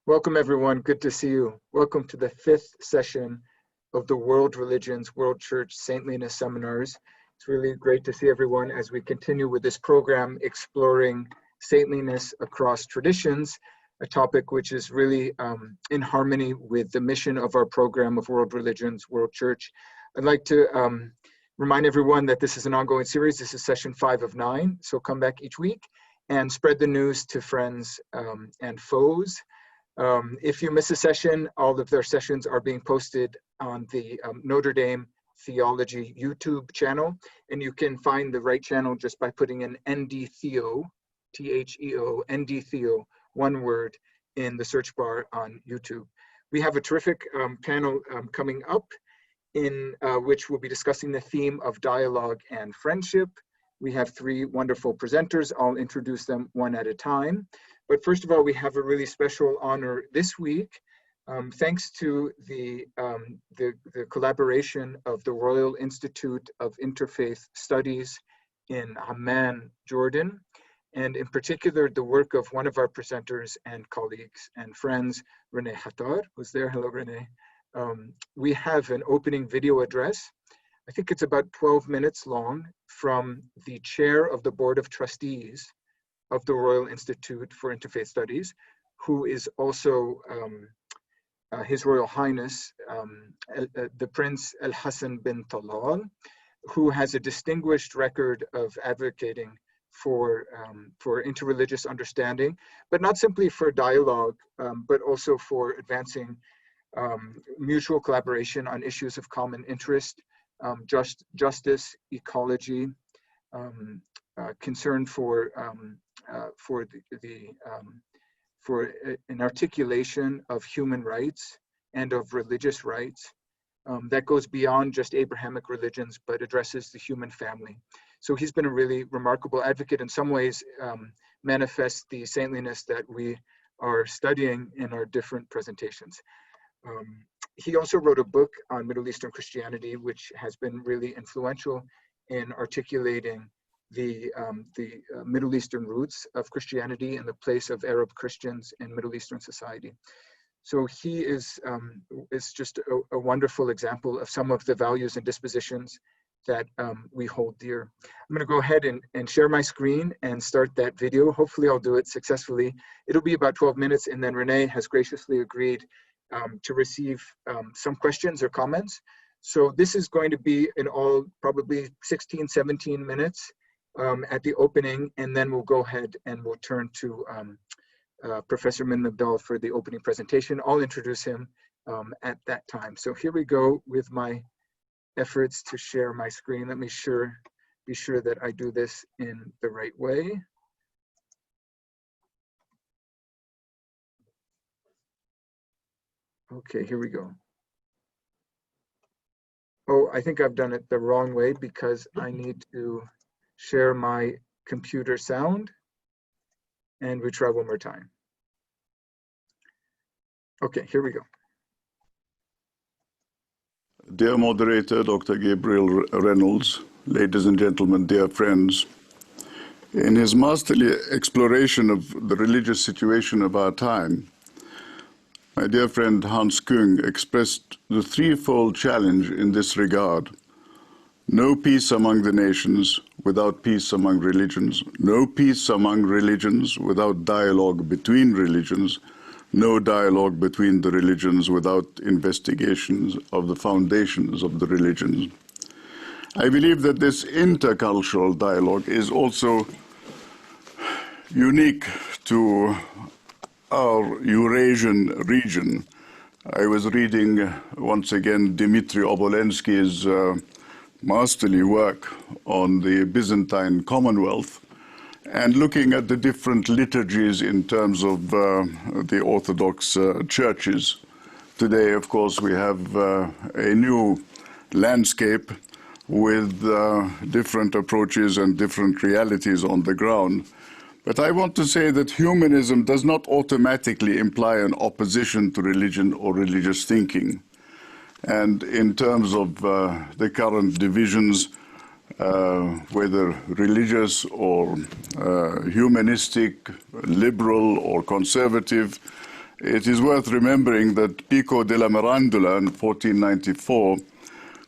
Welcome, everyone. Good to see you. Welcome to the 5th session of the World Religions, World Church Saintliness Seminars. It's really great to see everyone as we continue with this program exploring saintliness across traditions, a topic which is really in harmony with the mission of our program of World Religions, World Church. I'd like to remind everyone that this is an ongoing series. This is session 5 of 9, so come back each week and spread the news to friends and foes. If you miss a session, all of their sessions are being posted on the Notre Dame Theology YouTube channel, and you can find the right channel just by putting in ND Theo, T-H-E-O, ND Theo, one word, in the search bar on YouTube. We have a terrific panel coming up in which we'll be discussing the theme of dialogue and friendship. We have 3 wonderful presenters. I'll introduce them one at a time. But first of all, we have a really special honor this week. Thanks to the collaboration of the Royal Institute of Interfaith Studies in Amman, Jordan, and in particular, the work of one of our presenters and colleagues and friends, Renee Hattar, who's there. Hello, Renee. We have an opening video address. I think it's about 12 minutes long from the chair of the Board of Trustees of the Royal Institute for Interfaith Studies, who is also His Royal Highness, the Prince Hassan bin Talal, who has a distinguished record of advocating for interreligious understanding, but not simply for dialogue, but also for advancing mutual collaboration on issues of common interest, justice, ecology, concern for an articulation of human rights and of religious rights that goes beyond just Abrahamic religions, but addresses the human family. So he's been a really remarkable advocate, in some ways manifests the saintliness that we are studying in our different presentations. He also wrote a book on Middle Eastern Christianity, which has been really influential in articulating the Middle Eastern roots of Christianity and the place of Arab Christians in Middle Eastern society. So he is just a wonderful example of some of the values and dispositions that we hold dear. I'm going to go ahead and share my screen and start that video. Hopefully I'll do it successfully. It'll be about 12 minutes, and then Renee has graciously agreed to receive some questions or comments. So this is going to be in all probably 16, 17 minutes at the opening, and then we'll go ahead and we'll turn to Professor Minlib for the opening presentation. I'll introduce him at that time. So here we go with my efforts to share my screen. Let me be sure that I do this in the right way. Okay, here we go. Oh, I think I've done it the wrong way because I need to share my computer sound, and we try one more time. Okay, here we go. Dear moderator, Dr. Gabriel Reynolds, ladies and gentlemen, dear friends, in his masterly exploration of the religious situation of our time, my dear friend Hans Küng expressed the threefold challenge in this regard. No peace among the nations without peace among religions. No peace among religions without dialogue between religions. No dialogue between the religions without investigations of the foundations of the religions. I believe that this intercultural dialogue is also unique to our Eurasian region. I was reading once again Dmitry Obolensky's masterly work on the Byzantine Commonwealth and looking at the different liturgies in terms of the Orthodox churches. Today, of course, we have a new landscape with different approaches and different realities on the ground. But I want to say that humanism does not automatically imply an opposition to religion or religious thinking. And in terms of the current divisions, whether religious or humanistic, liberal or conservative, it is worth remembering that Pico della Mirandola in 1494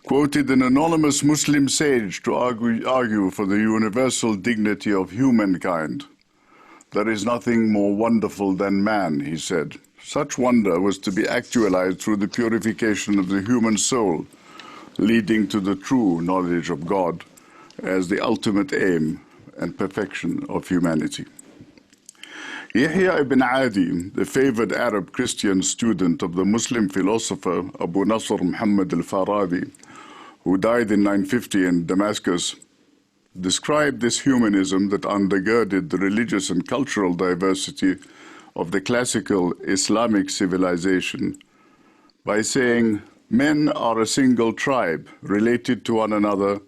quoted an anonymous Muslim sage to argue for the universal dignity of humankind. "There is nothing more wonderful than man," he said. Such wonder was to be actualized through the purification of the human soul, leading to the true knowledge of God as the ultimate aim and perfection of humanity. Yahya ibn Adi, the favored Arab Christian student of the Muslim philosopher Abu Nasr Muhammad al-Farabi, who died in 950 in Damascus, described this humanism that undergirded the religious and cultural diversity of the classical Islamic civilization by saying, "Men are a single tribe related to one another.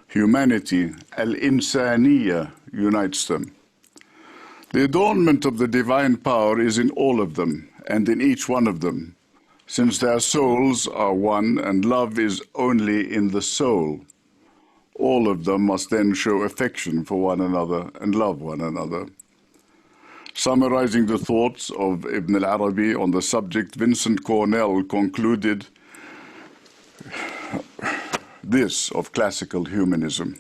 Humanity, al-Insaniya, unites them. The adornment of the divine power is in all of them and in each one of them, since their souls are one and love is only in the soul. All of them must then show affection for one another and love one another." Summarizing the thoughts of Ibn al-Arabi on the subject, Vincent Cornell concluded this of classical humanism: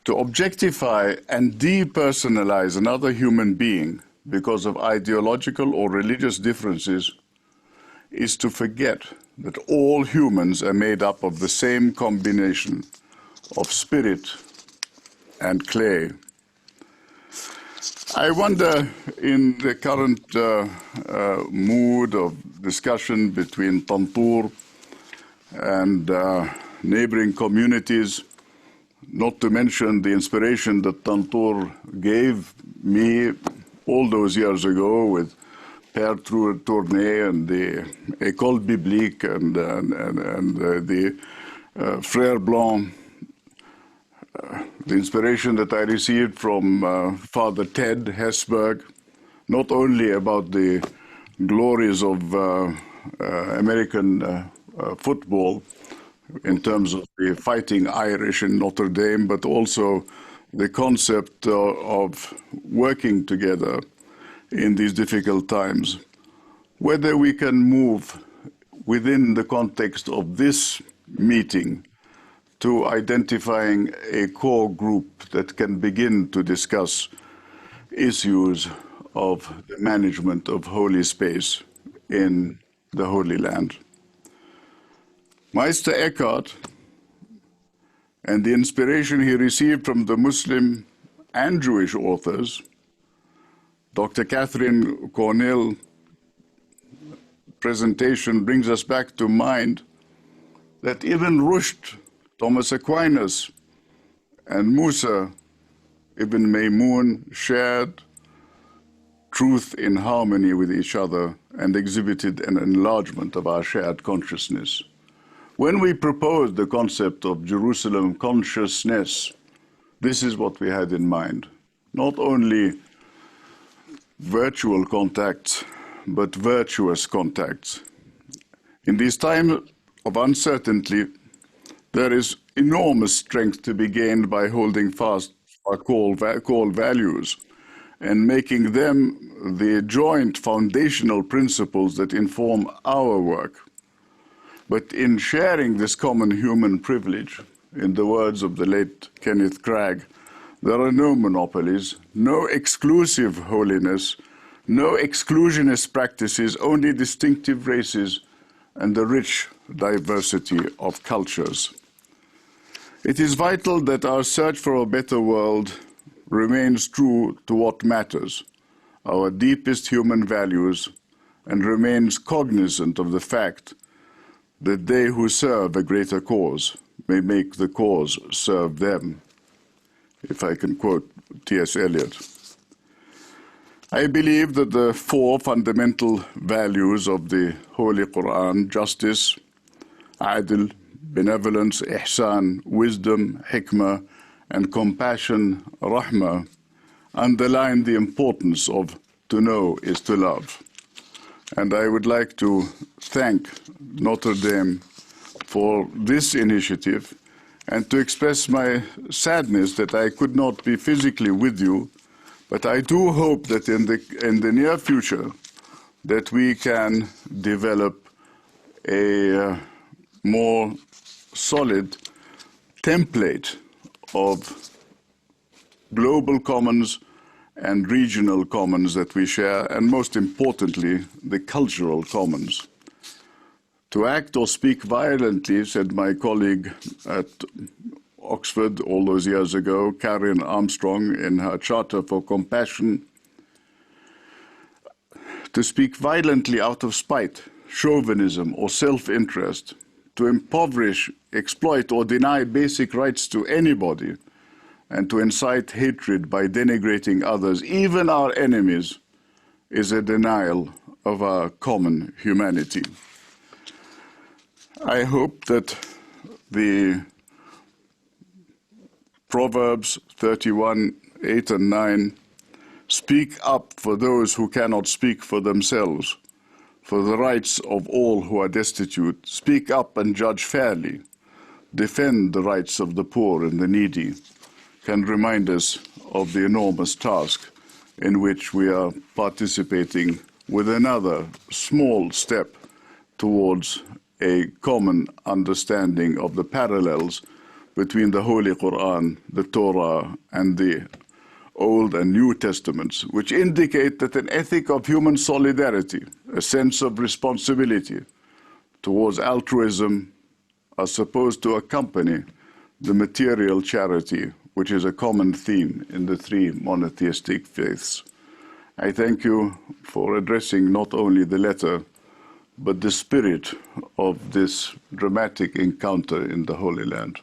to objectify and depersonalize another human being because of ideological or religious differences is to forget that all humans are made up of the same combination of spirit and clay. I wonder, in the current mood of discussion between Tantur and neighboring communities, not to mention the inspiration that Tantur gave me all those years ago with Père Tournay and the École Biblique and the Frère Blanc, the inspiration that I received from Father Ted Hesburgh, not only about the glories of American football in terms of the fighting Irish in Notre Dame, but also the concept of working together in these difficult times. Whether we can move within the context of this meeting to identifying a core group that can begin to discuss issues of the management of holy space in the Holy Land. Meister Eckhart and the inspiration he received from the Muslim and Jewish authors, Dr. Catherine Cornell's presentation brings us back to mind that Ibn Rushd, Thomas Aquinas, and Musa ibn Maymun shared truth in harmony with each other and exhibited an enlargement of our shared consciousness. When we proposed the concept of Jerusalem consciousness, this is what we had in mind. Not only virtual contacts, but virtuous contacts. In these times of uncertainty, there is enormous strength to be gained by holding fast our core values and making them the joint foundational principles that inform our work. But in sharing this common human privilege, in the words of the late Kenneth Cragg, there are no monopolies, no exclusive holiness, no exclusionist practices, only distinctive races and the rich diversity of cultures. It is vital that our search for a better world remains true to what matters, our deepest human values, and remains cognizant of the fact that they who serve a greater cause may make the cause serve them, if I can quote T.S. Eliot. I believe that the four fundamental values of the Holy Quran, justice, adl, benevolence, ihsan, wisdom, hikmah, and compassion, rahmah, underline the importance of to know is to love. And I would like to thank Notre Dame for this initiative and to express my sadness that I could not be physically with you, but I do hope that in the near future that we can develop a more solid template of global commons and regional commons that we share, and most importantly, the cultural commons. To act or speak violently, said my colleague at Oxford all those years ago, Karen Armstrong, in her Charter for Compassion, to speak violently out of spite, chauvinism, or self-interest, to impoverish, exploit, or deny basic rights to anybody, and to incite hatred by denigrating others, even our enemies, is a denial of our common humanity. I hope that the Proverbs 31, 8 and 9 speak up for those who cannot speak for themselves, for the rights of all who are destitute. Speak up and judge fairly. Defend the rights of the poor and the needy. Can remind us of the enormous task in which we are participating with another small step towards a common understanding of the parallels between the Holy Quran, the Torah, and the Old and New Testaments, which indicate that an ethic of human solidarity, a sense of responsibility towards altruism, are supposed to accompany the material charity, which is a common theme in the three monotheistic faiths. I thank you for addressing not only the letter, but the spirit of this dramatic encounter in the Holy Land.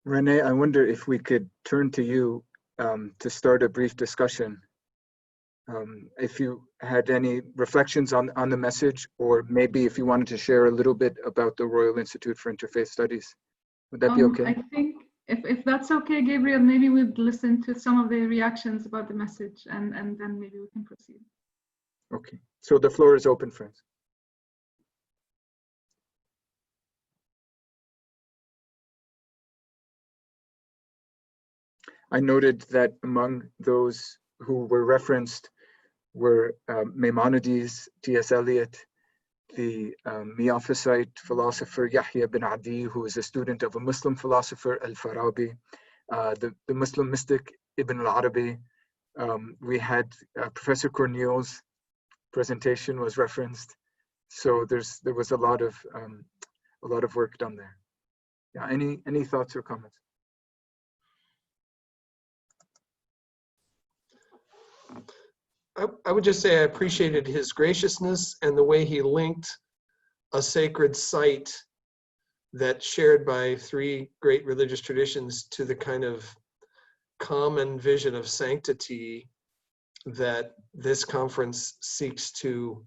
Renee, I wonder if we could turn to you to start a brief discussion. If you had any reflections on the message, or maybe if you wanted to share a little bit about the Royal Institute for Interfaith Studies. Would that be okay? I think if that's okay, Gabriel, maybe we'd listen to some of the reactions about the message, and then maybe we can proceed. Okay, so the floor is open, friends. I noted that among those who were referenced were Maimonides, T.S. Eliot, the Miaphysite philosopher Yahya bin Adi, who is a student of a Muslim philosopher, Al-Farabi, the Muslim mystic Ibn al-Arabi. We had Professor Corneille's presentation was referenced. So there was a lot of work done there. Yeah, any thoughts or comments? I would just say I appreciated his graciousness and the way he linked a sacred site that's shared by three great religious traditions to the kind of common vision of sanctity that this conference seeks to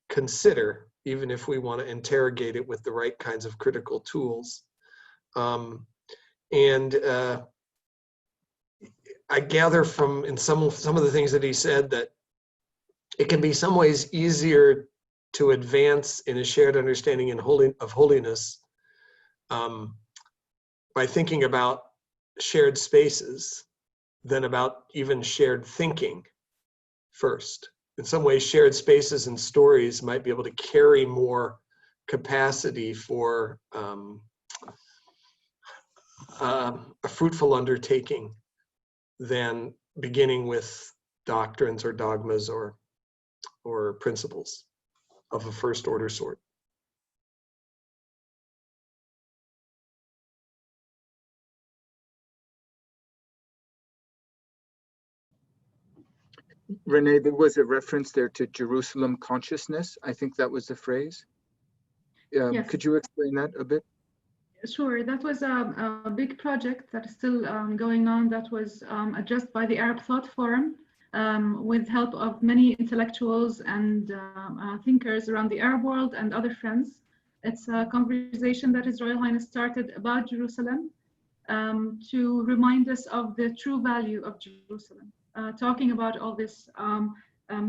consider, even if we want to interrogate it with the right kinds of critical tools. I gather from in some of the things that he said that it can be some ways easier to advance in a shared understanding of holiness by thinking about shared spaces than about even shared thinking first. In some ways, shared spaces and stories might be able to carry more capacity for a fruitful undertaking than beginning with doctrines or dogmas or principles of a first order sort. Renee, there was a reference there to Jerusalem consciousness. I think that was the phrase. Yes. Could you explain that a bit? Sure, that was a big project that is still going on, that was addressed by the Arab Thought Forum with help of many intellectuals and thinkers around the Arab world and other friends. It's a conversation that His Royal Highness started about Jerusalem to remind us of the true value of Jerusalem, talking about all this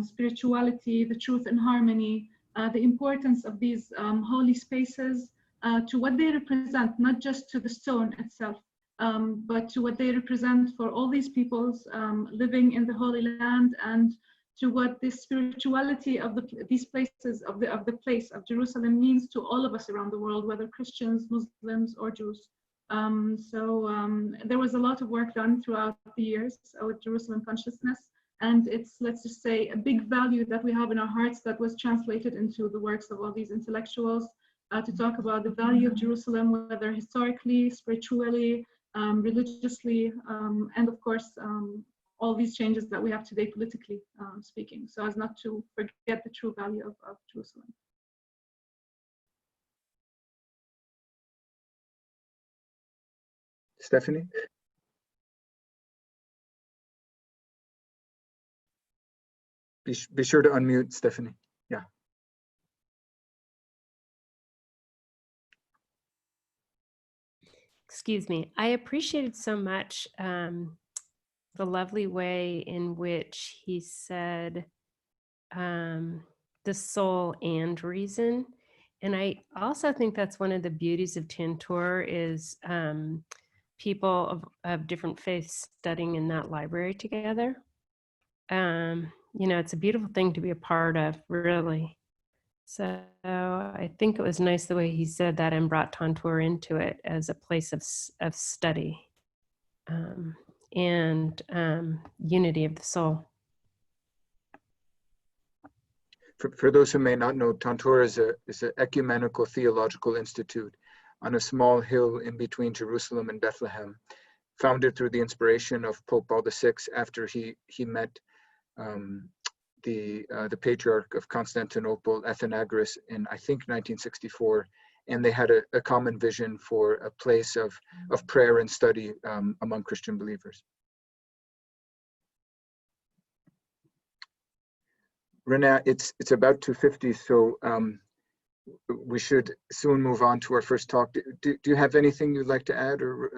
spirituality, the truth and harmony, the importance of these holy spaces, to what they represent, not just to the stone itself, but to what they represent for all these peoples living in the Holy Land, and to what the spirituality of these places, of the place of Jerusalem means to all of us around the world, whether Christians, Muslims, or Jews. There was a lot of work done throughout the years with Jerusalem consciousness, and it's, let's just say, a big value that we have in our hearts that was translated into the works of all these intellectuals to talk about the value of Jerusalem, whether historically, spiritually, religiously, and of course, all these changes that we have today politically speaking, so as not to forget the true value of Jerusalem. Stephanie? Be sure to unmute, Stephanie. Yeah. Excuse me. I appreciated so much the lovely way in which he said the soul and reason. And I also think that's one of the beauties of Tantor is people of different faiths studying in that library together. You know, it's a beautiful thing to be a part of, really. So I think it was nice the way he said that and brought Tantor into it as a place of study and unity of the soul. For those who may not know, Tantor is an ecumenical theological institute on a small hill in between Jerusalem and Bethlehem, founded through the inspiration of Pope Paul VI after he met the Patriarch of Constantinople, Athenagoras, in, I think, 1964, and they had a common vision for a place of prayer and study among Christian believers. Renee, it's about 2:50, so we should soon move on to our first talk. Do you have anything you'd like to add, or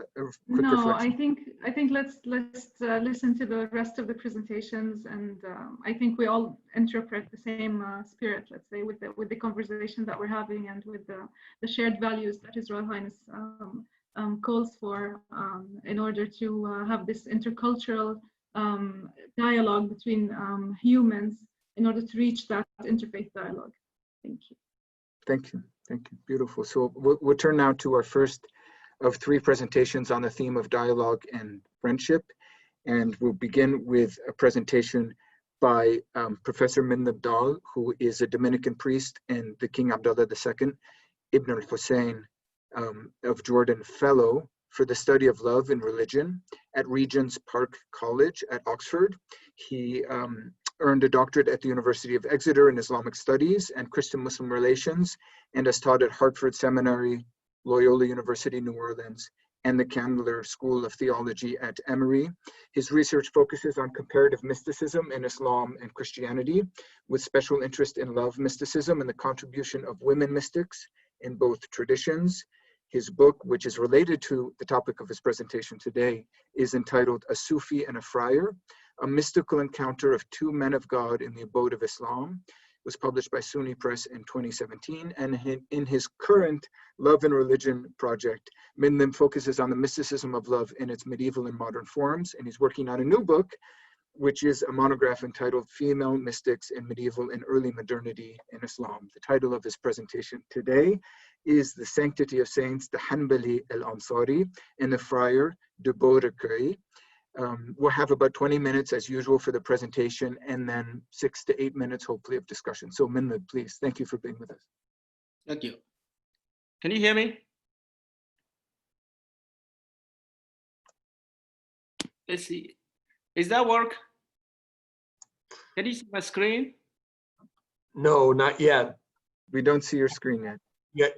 quick reflection? I think let's listen to the rest of the presentations, and I think we all interpret the same spirit, let's say, with the conversation that we're having and with the shared values that His Royal Highness calls for in order to have this intercultural dialogue between humans in order to reach that interfaith dialogue. Thank you. Thank you. Thank you. Beautiful. So we'll turn now to our first of 3 presentations on the theme of dialogue and friendship. And we'll begin with a presentation by Professor Minlib Dallh, who is a Dominican priest and the King Abdullah II, Ibn al-Hussein of Jordan Fellow for the study of love and religion at Regent's Park College at Oxford. He earned a doctorate at the University of Exeter in Islamic Studies and Christian-Muslim Relations, and has taught at Hartford Seminary, Loyola University, New Orleans, and the Candler School of Theology at Emory. His research focuses on comparative mysticism in Islam and Christianity, with special interest in love mysticism and the contribution of women mystics in both traditions. His book, which is related to the topic of his presentation today, is entitled A Sufi and a Friar, a mystical encounter of 2 men of God in the abode of Islam. It was published by SUNY Press in 2017. And in his current Love and Religion project, Minlib focuses on the mysticism of love in its medieval and modern forms. And he's working on a new book, which is a monograph entitled Female Mystics in Medieval and Early Modernity in Islam. The title of his presentation today is The Sanctity of Saints, the Hanbali al-Ansari, and the Friar de Beaurecueil. We'll have about 20 minutes as usual for the presentation, and then 6 to 8 minutes hopefully of discussion. So Minlib, please, thank you for being with us. Thank you. Can you hear me? Let's see. Is that work? Can you see my screen? No, not yet. We don't see your screen yet. Yeah,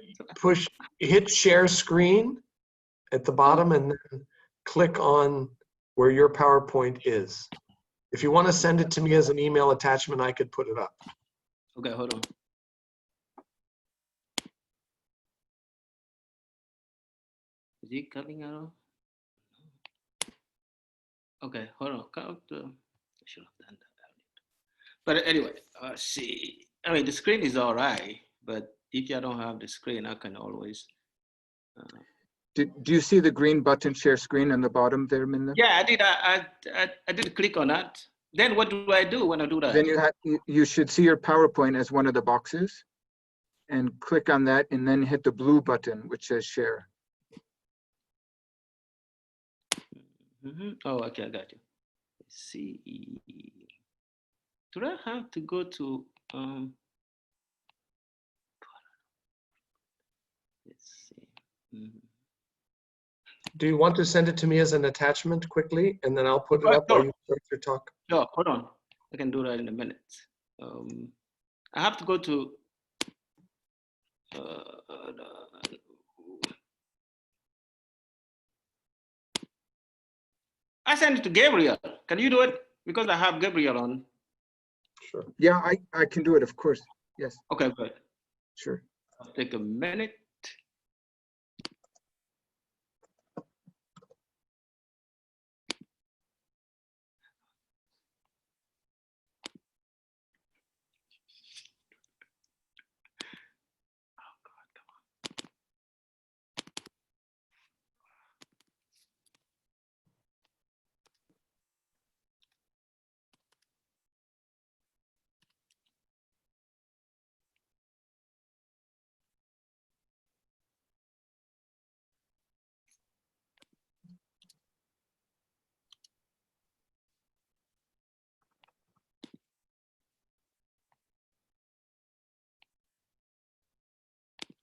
hit share screen at the bottom and then click on where your PowerPoint is. If you want to send it to me as an email attachment, I could put it up. Okay, hold on. Is it coming out? Okay, hold on. I should have done that. But anyway, see. I mean, the screen is all right, but if I don't have the screen, I can always Do you see the green button share screen on the bottom there, Minlib? Yeah, I did. I did click on that. Then what do I do when I do that? Then you should see your PowerPoint as one of the boxes, and click on that, and then hit the blue button which says share. Oh, okay, I got you. Let's see. Do I have to go to? Let's see. Do you want to send it to me as an attachment quickly, and then I'll put it up while you start your talk? Sure, hold on. I can do that in a minute. I have to go to. I send it to Gabriel. Can you do it? Because I have Gabriel on. Sure. Yeah, I can do it, of course. Yes. Okay, good. Sure. I'll take a minute.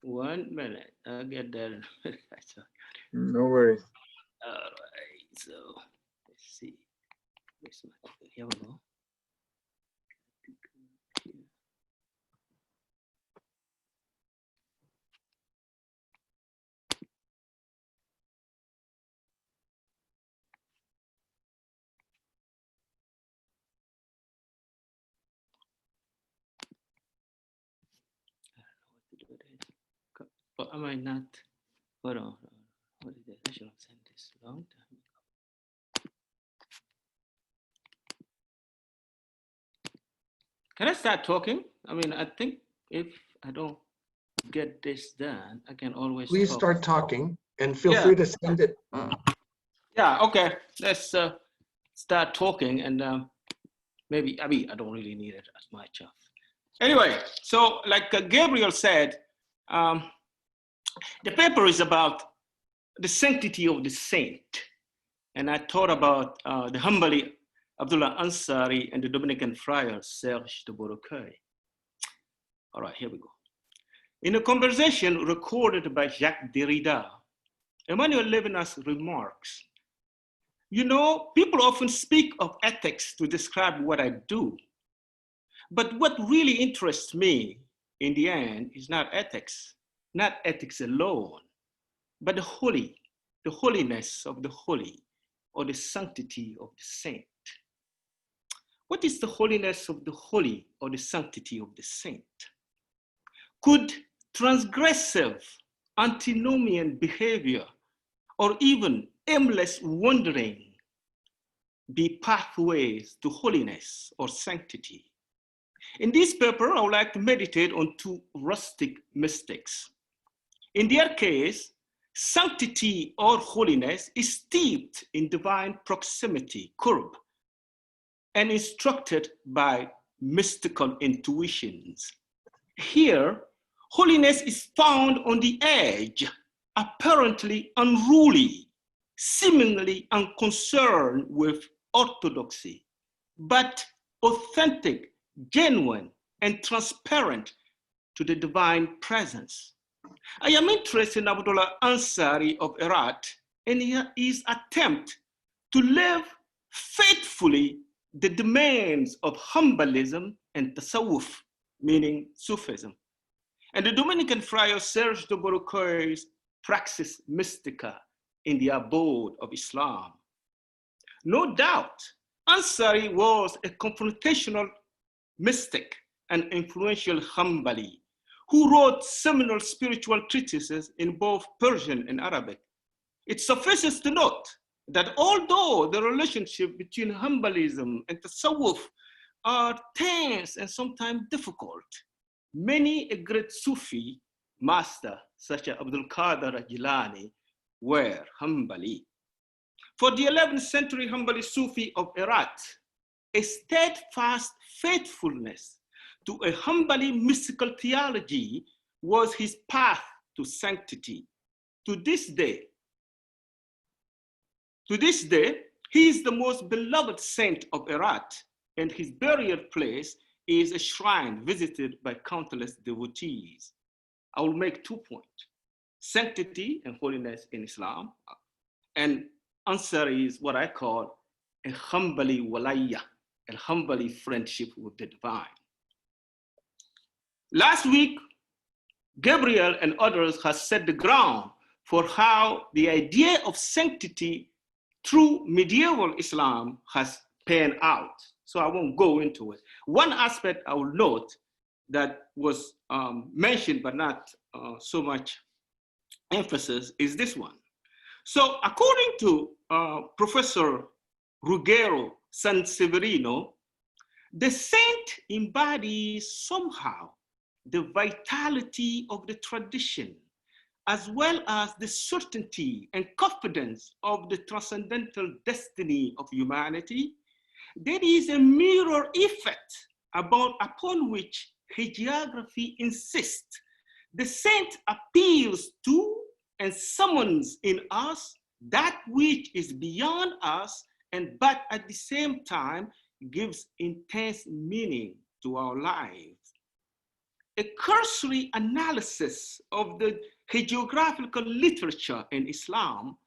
One minute. I'll get there. No worries. All right. So let's see. Where's my, here we go. Or am I not? Hold on. What is it? I should have sent this long time ago. Can I start talking? I mean, I think if I don't get this done, I can always Please talk. start talking, and feel free to send it. Yeah, okay. Let's start talking, and maybe, I mean, I don't really need it as much. Anyway, so like Gabriel said, the paper is about the sanctity of the saint. And I thought about the Hanbali al-Ansari and the Dominican Friar Serge de Beaurecueil. All right, here we go. In a conversation recorded by Jacques Derrida, Emmanuel Levinas remarks, you know, people often speak of ethics to describe what I do. But what really interests me in the end is not ethics alone, but the holiness of the holy, or the sanctity of the saint. What is the holiness of the holy, or the sanctity of the saint? Could transgressive, antinomian behavior, or even aimless wandering be pathways to holiness or sanctity? In this paper, I would like to meditate on two rustic mystics. In their case, sanctity or holiness is steeped in divine proximity, qurb, and instructed by mystical intuitions. Here, holiness is found on the edge, apparently unruly, seemingly unconcerned with orthodoxy, but authentic, genuine, and transparent to the divine presence. I am interested in al-Ansari of Iraq and his attempt to live faithfully the demands of Hanbalism and Tasawwuf, meaning Sufism, and the Dominican Friar Serge de Beaurecueil's praxis mystica in the abode of Islam. No doubt, Ansari was a confrontational mystic and influential Hanbali who wrote seminal spiritual treatises in both Persian and Arabic. It suffices to note that although the relationship between Hanbalism and Tasawwuf are tense and sometimes difficult, many a great Sufi master such as Abdul Qadir Jilani were Hanbali. For the 11th century Hanbali Sufi of Iraq, a steadfast faithfulness to a Hanbali mystical theology was his path to sanctity. To this day, he is the most beloved saint of Iraq, and his burial place is a shrine visited by countless devotees. I will make 2 points: sanctity and holiness in Islam, and Ansari is what I call a Hanbali walaya, a Hanbali friendship with the divine. Last week, Gabriel and others have set the ground for how the idea of sanctity through medieval Islam has panned out. So I won't go into it. One aspect I will note that was mentioned but not so much emphasis is this one. So according to Professor Ruggero Sanseverino, the saint embodies somehow the vitality of the tradition, as well as the certainty and confidence of the transcendental destiny of humanity. There is a mirror effect upon which hagiography insists. The saint appeals to and summons in us that which is beyond us, but at the same time gives intense meaning to our lives. A cursory analysis of the hagiographical literature in Islam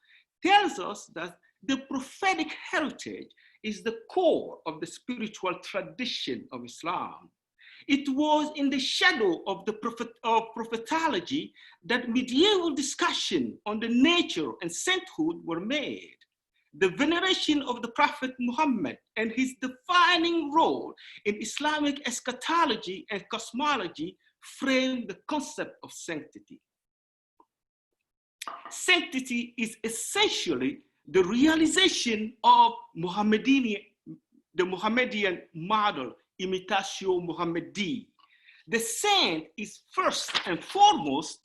tells us that the prophetic heritage is the core of the spiritual tradition of Islam. It was in the shadow of the prophetology that medieval discussion on the nature and sainthood were made. The veneration of the Prophet Muhammad and his defining role in Islamic eschatology and cosmology frame the concept of sanctity. Sanctity is essentially the realization of the Muhammadian model, imitatio Muhammadi. The saint is first and foremost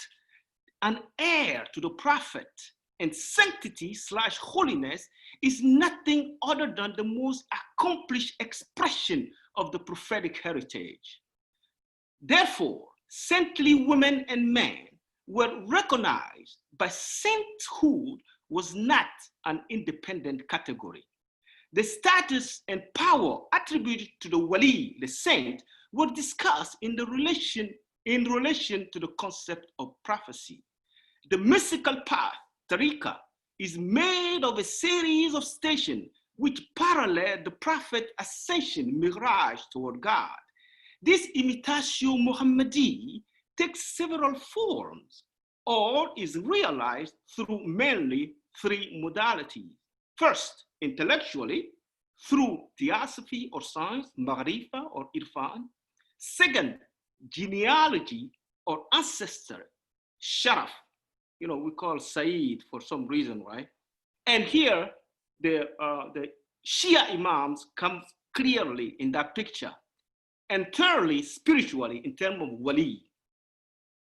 an heir to the prophet, and sanctity / holiness is nothing other than the most accomplished expression of the prophetic heritage. Therefore, saintly women and men were recognized, but sainthood was not an independent category. The status and power attributed to the wali, the saint, were discussed in relation to the concept of prophecy. The mystical path, tariqah, is made of a series of stations which parallel the prophet's ascension, mirage toward God. This imitatio Muhammadi takes several forms or is realized through mainly 3 modalities. First, intellectually, through theosophy or science, maghrifa or irfan. Second, genealogy or ancestry, sharaf. You know, we call Sayyid for some reason, right? And here, the Shia imams come clearly in that picture. And thirdly, spiritually, in terms of wali.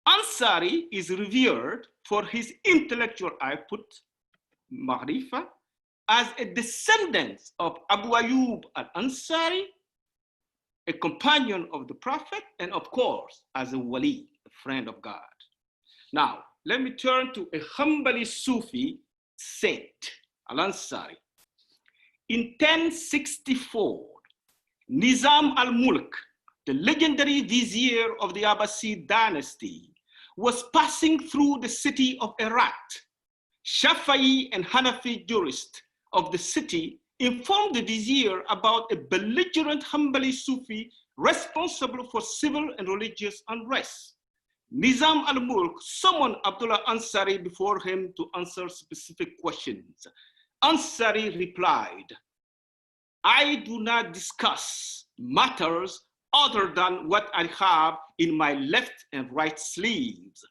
Ansari is revered for his intellectual output, maghrifa, as a descendant of Abu Ayyub al-Ansari, a companion of the Prophet, and of course, as a wali, a friend of God. Now, let me turn to a Hanbali Sufi saint, al-Ansari. In 1064, Nizam al-Mulk, the legendary vizier of the Abbasid dynasty, was passing through the city of Herat. Shafi'i and Hanafi jurists of the city informed the vizier about a belligerent Hanbali Sufi responsible for civil and religious unrest. Nizam al-Mulk summoned Abdullah Ansari before him to answer specific questions. Ansari replied, "I do not discuss matters other than what I have in my left and right sleeves."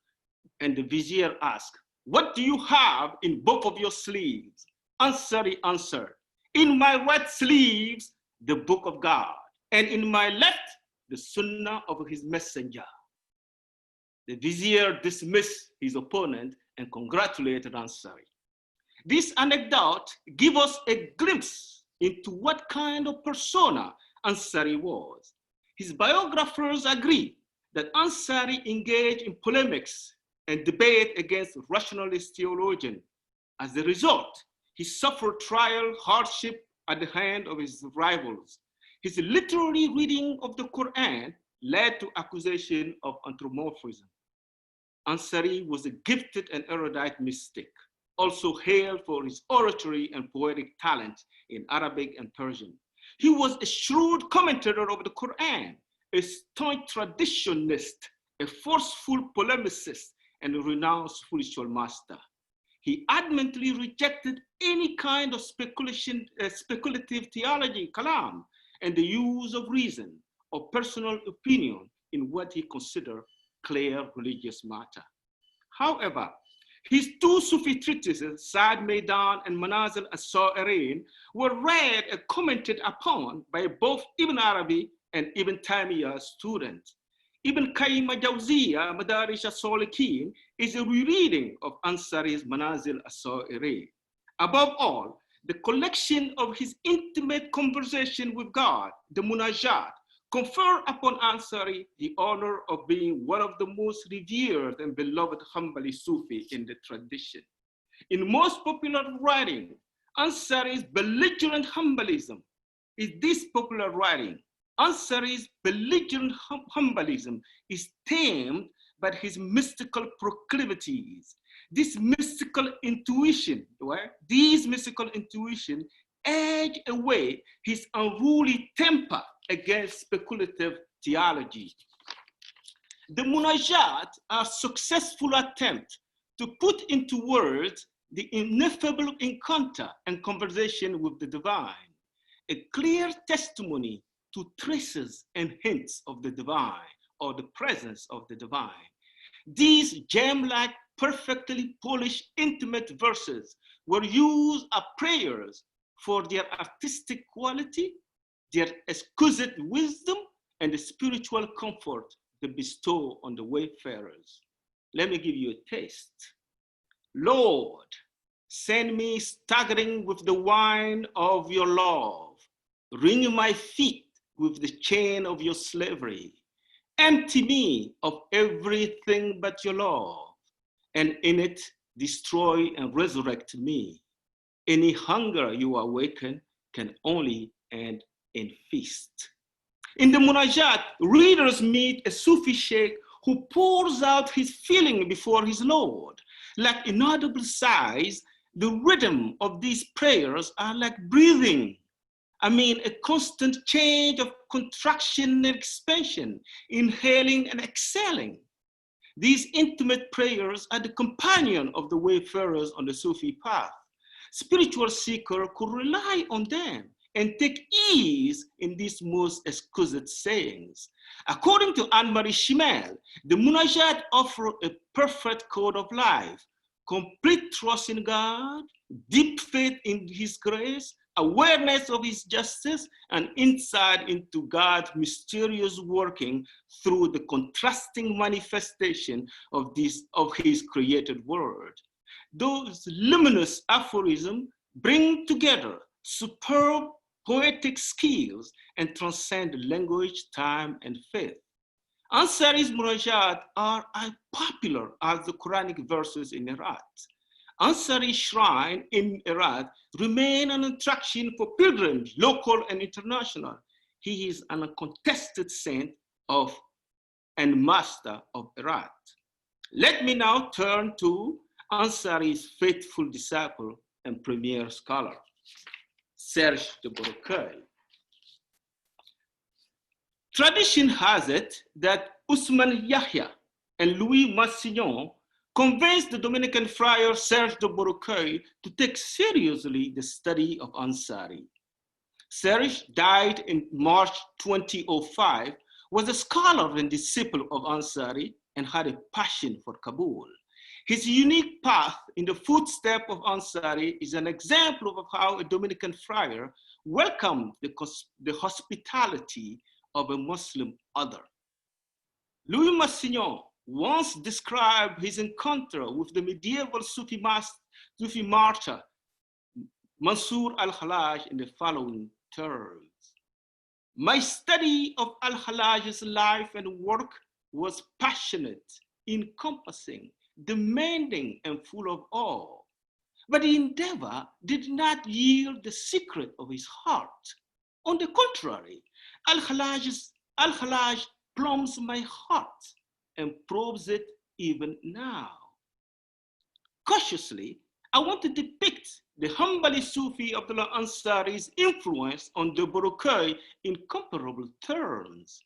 And the vizier asked, "What do you have in both of your sleeves?" Ansari answered, "In my right sleeves, the book of God, and in my left, the sunnah of his messenger." The vizier dismissed his opponent and congratulated Ansari. This anecdote gives us a glimpse into what kind of persona Ansari was. His biographers agree that Ansari engaged in polemics and debate against rationalist theologians. As a result, he suffered trial hardship at the hand of his rivals. His literary reading of the Quran led to accusation of anthropomorphism. Ansari was a gifted and erudite mystic, also hailed for his oratory and poetic talent in Arabic and Persian. He was a shrewd commentator of the Quran, a staunch traditionalist, a forceful polemicist, and a renowned spiritual master. He adamantly rejected any kind of speculative theology, kalam, and the use of reason or personal opinion in what he considered clear religious matter. However, his two Sufi treatises, Sa'd Maidan and Manazil as-Sa'irin, were read and commented upon by both Ibn Arabi and Ibn Taymiyyah's students. Ibn Qayyim al-Jawziyya, Madarish al-Salikin, is a rereading of Ansari's Manazil as-Sa'irin. Above all, the collection of his intimate conversation with God, the Munajat, confer upon Ansari the honor of being one of the most revered and beloved Hanbali Sufi in the tradition. In most popular writing, Ansari's belligerent Hanbalism is this popular writing. Ansari's belligerent Hanbalism is tamed by his mystical proclivities. This mystical intuition, these mystical intuition edge away his unruly temper against speculative theology. The Munajat are successful attempt to put into words the ineffable encounter and conversation with the divine, a clear testimony to traces and hints of the divine or the presence of the divine. These gem-like, perfectly polished, intimate verses were used as prayers for their artistic quality, their exquisite wisdom, and the spiritual comfort they bestow on the wayfarers. Let me give you a taste. Lord, send me staggering with the wine of your love. Wring my feet with the chain of your slavery. Empty me of everything but your love, and in it destroy and resurrect me. Any hunger you awaken can only end in feast. In the Munajat, readers meet a Sufi sheikh who pours out his feeling before his Lord. Like inaudible sighs, the rhythm of these prayers are like breathing. A constant change of contraction and expansion, inhaling and exhaling. These intimate prayers are the companion of the wayfarers on the Sufi path. Spiritual seeker could rely on them and take ease in these most exquisite sayings. According to Anne-Marie Chimel, the Munajat offer a perfect code of life, complete trust in God, deep faith in his grace, awareness of his justice, and insight into God's mysterious working through the contrasting manifestation of his created world. Those luminous aphorisms bring together superb poetic skills and transcend language, time, and faith. Ansari's Munajat are as popular as the Quranic verses in Iraq. Ansari's shrine in Iraq remain an attraction for pilgrims, local and international. He is an uncontested saint and master of Iraq. Let me now turn to Ansari's faithful disciple and premier scholar, Serge de Beaurecueil. Tradition has it that Ousmane Yahya and Louis Massignon convinced the Dominican friar Serge de Beaurecueil to take seriously the study of Ansari. Serge died in March 2005, was a scholar and disciple of Ansari, and had a passion for Kabul. His unique path in the footsteps of Ansari is an example of how a Dominican friar welcomed the hospitality of a Muslim other. Louis Massignon once described his encounter with the medieval Sufi martyr, Mansur al-Hallaj, in the following terms. My study of al-Hallaj's life and work was passionate, encompassing, demanding, and full of awe. But the endeavor did not yield the secret of his heart. On the contrary, al-Hallaj plumbs my heart and probes it even now. Cautiously, I want to depict the Hanbali Sufi of the al-Ansari's influence on the Beaurecueil in comparable terms.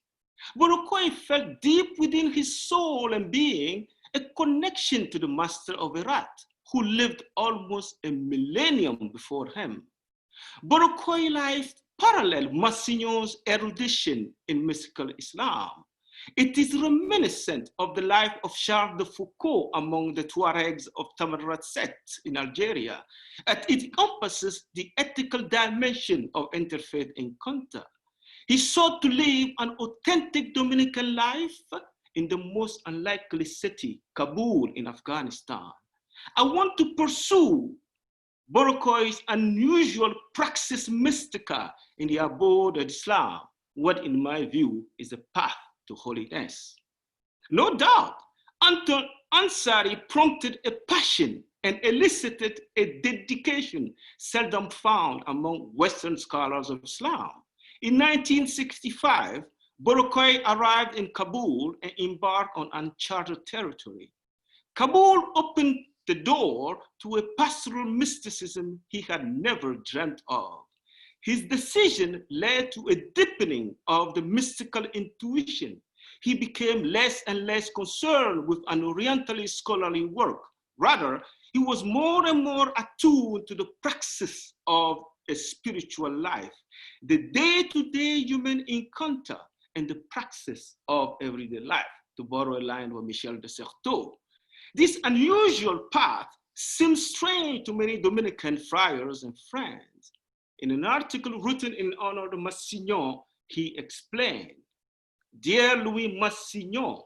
Beaurecueil felt deep within his soul and being a connection to the Master of Eckhart, who lived almost a millennium before him. Beaurecueil's life paralleled Massignor's erudition in mystical Islam. It is reminiscent of the life of Charles de Foucault among the Tuaregs of Tamarrat sect in Algeria, and it encompasses the ethical dimension of interfaith encounter. He sought to live an authentic Dominican life in the most unlikely city, Kabul in Afghanistan. I want to pursue Beaurecueil's unusual praxis mystica in the abode of Islam, what in my view is a path to holiness. No doubt, al-Ansari prompted a passion and elicited a dedication seldom found among Western scholars of Islam. In 1965, Beaurecueil arrived in Kabul and embarked on uncharted territory. Kabul opened the door to a pastoral mysticism he had never dreamt of. His decision led to a deepening of the mystical intuition. He became less and less concerned with an Orientalist scholarly work. Rather, he was more and more attuned to the praxis of a spiritual life, the day-to-day human encounter, and the praxis of everyday life, to borrow a line from Michel de Certeau. This unusual path seems strange to many Dominican friars and friends. In an article written in honor of Massignon, he explained, "Dear Louis Massignon,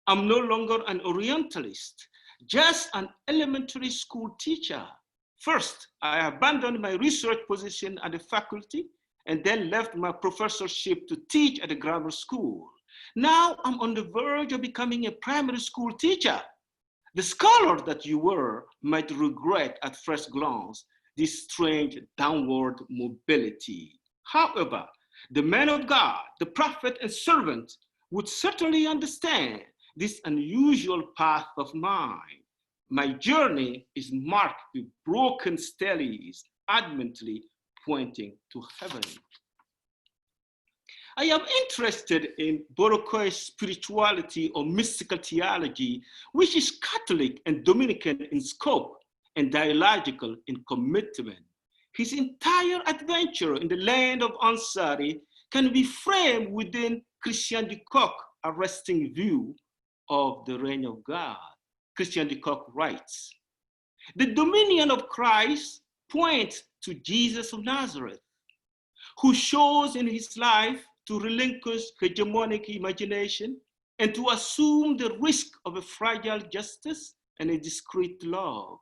I'm no longer an Orientalist, just an elementary school teacher. First, I abandoned my research position at the faculty and then left my professorship to teach at a grammar school. Now I'm on the verge of becoming a primary school teacher. The scholar that you were might regret at first glance this strange downward mobility. However, the man of God, the prophet and servant would certainly understand this unusual path of mine. My journey is marked with broken steles, adamantly pointing to heaven." I am interested in Beaurecueil's spirituality or mystical theology, which is Catholic and Dominican in scope and dialogical in commitment. His entire adventure in the land of Ansari can be framed within Christian de Kock's arresting view of the reign of God. Christian de Kock writes, "The dominion of Christ points to Jesus of Nazareth, who shows in his life to relinquish hegemonic imagination and to assume the risk of a fragile justice and a discreet love.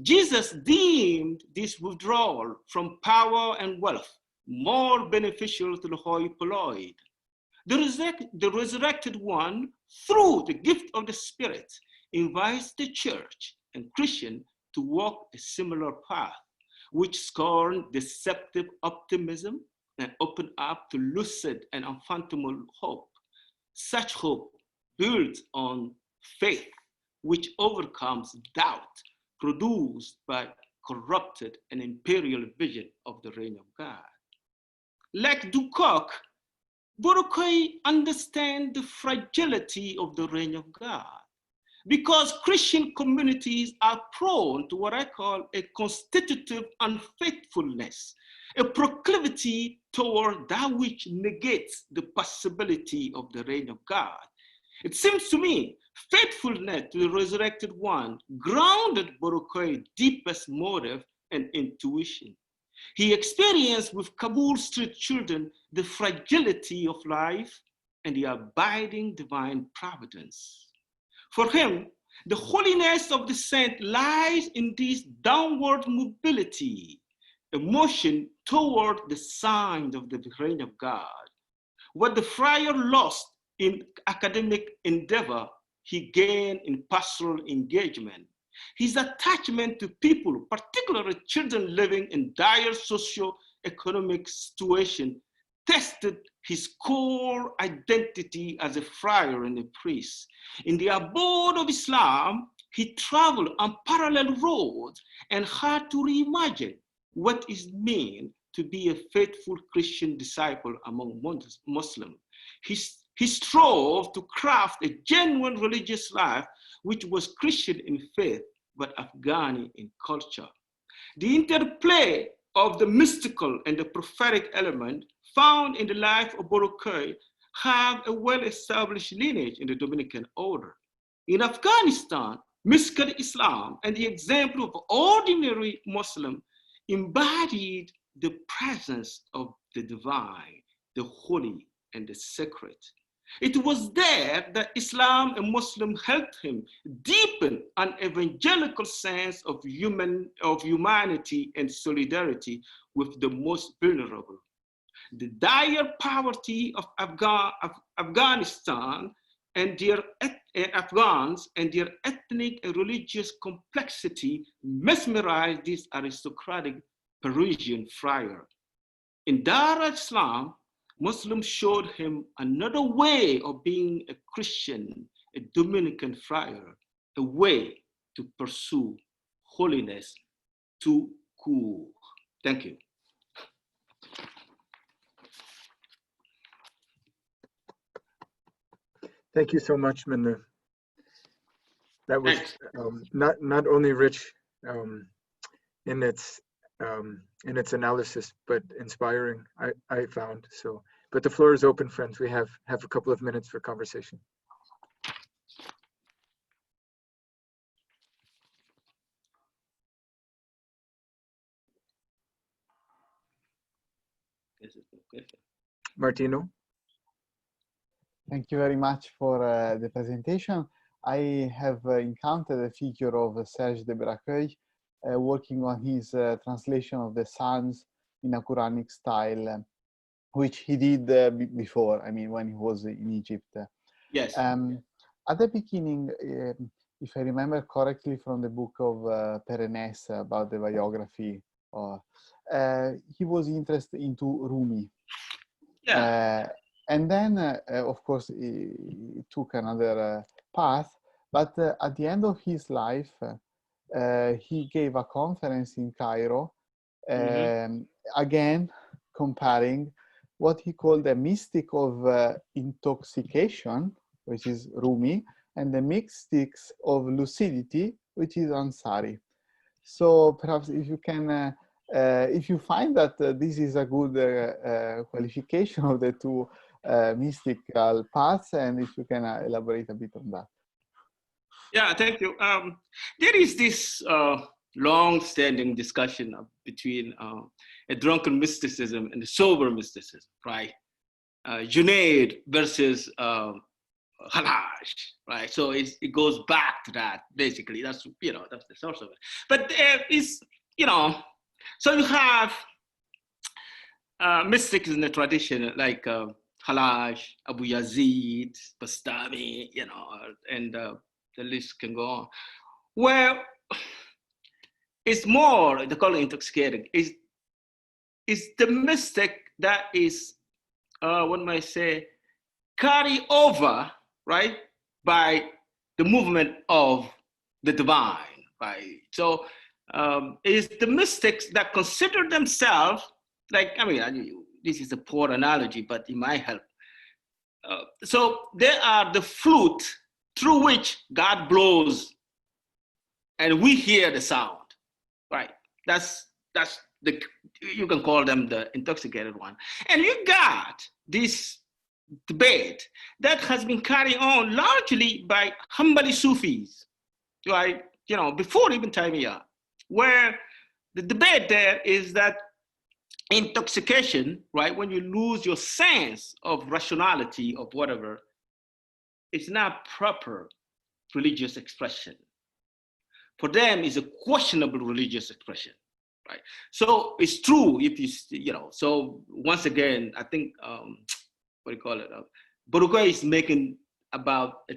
Jesus deemed this withdrawal from power and wealth more beneficial to the hoi polloi. The resurrected one, through the gift of the Spirit, invites the church and Christian to walk a similar path, which scorn deceptive optimism and open up to lucid and unfathomable hope. Such hope builds on faith, which overcomes doubt produced by corrupted and imperial vision of the reign of God." Like de Kock, Beaurecueil understands the fragility of the reign of God, because Christian communities are prone to what I call a constitutive unfaithfulness, a proclivity toward that which negates the possibility of the reign of God. It seems to me faithfulness to the resurrected one grounded Beaurecueil's deepest motive and intuition. He experienced with Kabul street children the fragility of life and the abiding divine providence. For him, the holiness of the saint lies in this downward mobility, a motion toward the sign of the reign of God. What the friar lost in academic endeavor, he gained in pastoral engagement. His attachment to people, particularly children living in dire socio-economic situation, tested his core identity as a friar and a priest. In the abode of Islam, he traveled on parallel roads and had to reimagine what it means to be a faithful Christian disciple among Muslims. He strove to craft a genuine religious life which was Christian in faith, but Afghani in culture. The interplay of the mystical and the prophetic element found in the life of Beaurecueil have a well-established lineage in the Dominican order. In Afghanistan, mystical Islam and the example of ordinary Muslim embodied the presence of the divine, the holy, and the sacred. It was there that Islam and Muslim helped him deepen an evangelical sense of humanity and solidarity with the most vulnerable. The dire poverty of Afghanistan and their Afghans and their ethnic and religious complexity mesmerized this aristocratic Parisian friar. In Dar al-Islam, Muslims showed him another way of being a Christian, a Dominican friar, a way to pursue holiness to cool. Thank you. Thank you so much, Minlib. That was not only rich in its analysis, but inspiring, I found. So, but the floor is open, friends. We have a couple of minutes for conversation. Martino? Thank you very much for the presentation. I have encountered a figure of Serge de Beaurecueil working on his translation of the Psalms in a Quranic style, which he did before, I mean, when he was in Egypt. Yes. At the beginning, if I remember correctly from the book of Perennes about the biography, he was interested into Rumi. Yeah. And then, of course, he took another path, but at the end of his life, he gave a conference in Cairo, again, comparing what he called the mystic of intoxication, which is Rumi, and the mystics of lucidity, which is Ansari. So perhaps if you can, if you find that this is a good qualification of the two mystical paths, and if you can elaborate a bit on that. Yeah, thank you. There is this long-standing discussion between a drunken mysticism and a sober mysticism, right? Junaid versus Halaj, right? So it goes back to that, basically. That's, that's the source of it. But it's, so you have mystics in the tradition, like Halaj, Abu Yazid, Bastami, and the list can go on. Where it's more, they call it intoxicating, is the mystic that is, what might I say, carry over, right, by the movement of the divine, right? So it's the mystics that consider themselves, like, this is a poor analogy, but it might help. So they are the flute through which God blows and we hear the sound, right? That's you can call them the intoxicated one. And you got this debate that has been carried on largely by Hanbali Sufis, right? Before Ibn Taymiyyah, where the debate there is that intoxication, right, when you lose your sense of rationality of whatever, it's not proper religious expression. For them, it's a questionable religious expression, right? So it's true if you know. So once again, I think what do you call it? Beaurecueil is making about a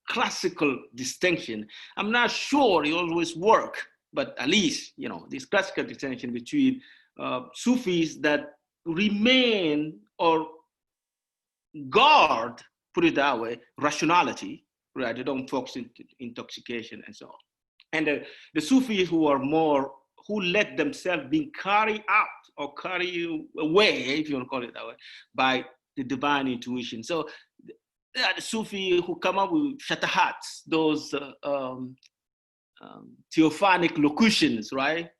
classical distinction. I'm not sure it always work, but at least you know this classical distinction between Sufis that remain or guard, put it that way, rationality, right? They don't focus on intoxication and so on. And the Sufis who are more, who let themselves be carried out or carried away, if you want to call it that way, by the divine intuition. So the Sufi who come up with shatahats, those theophanic locutions, right?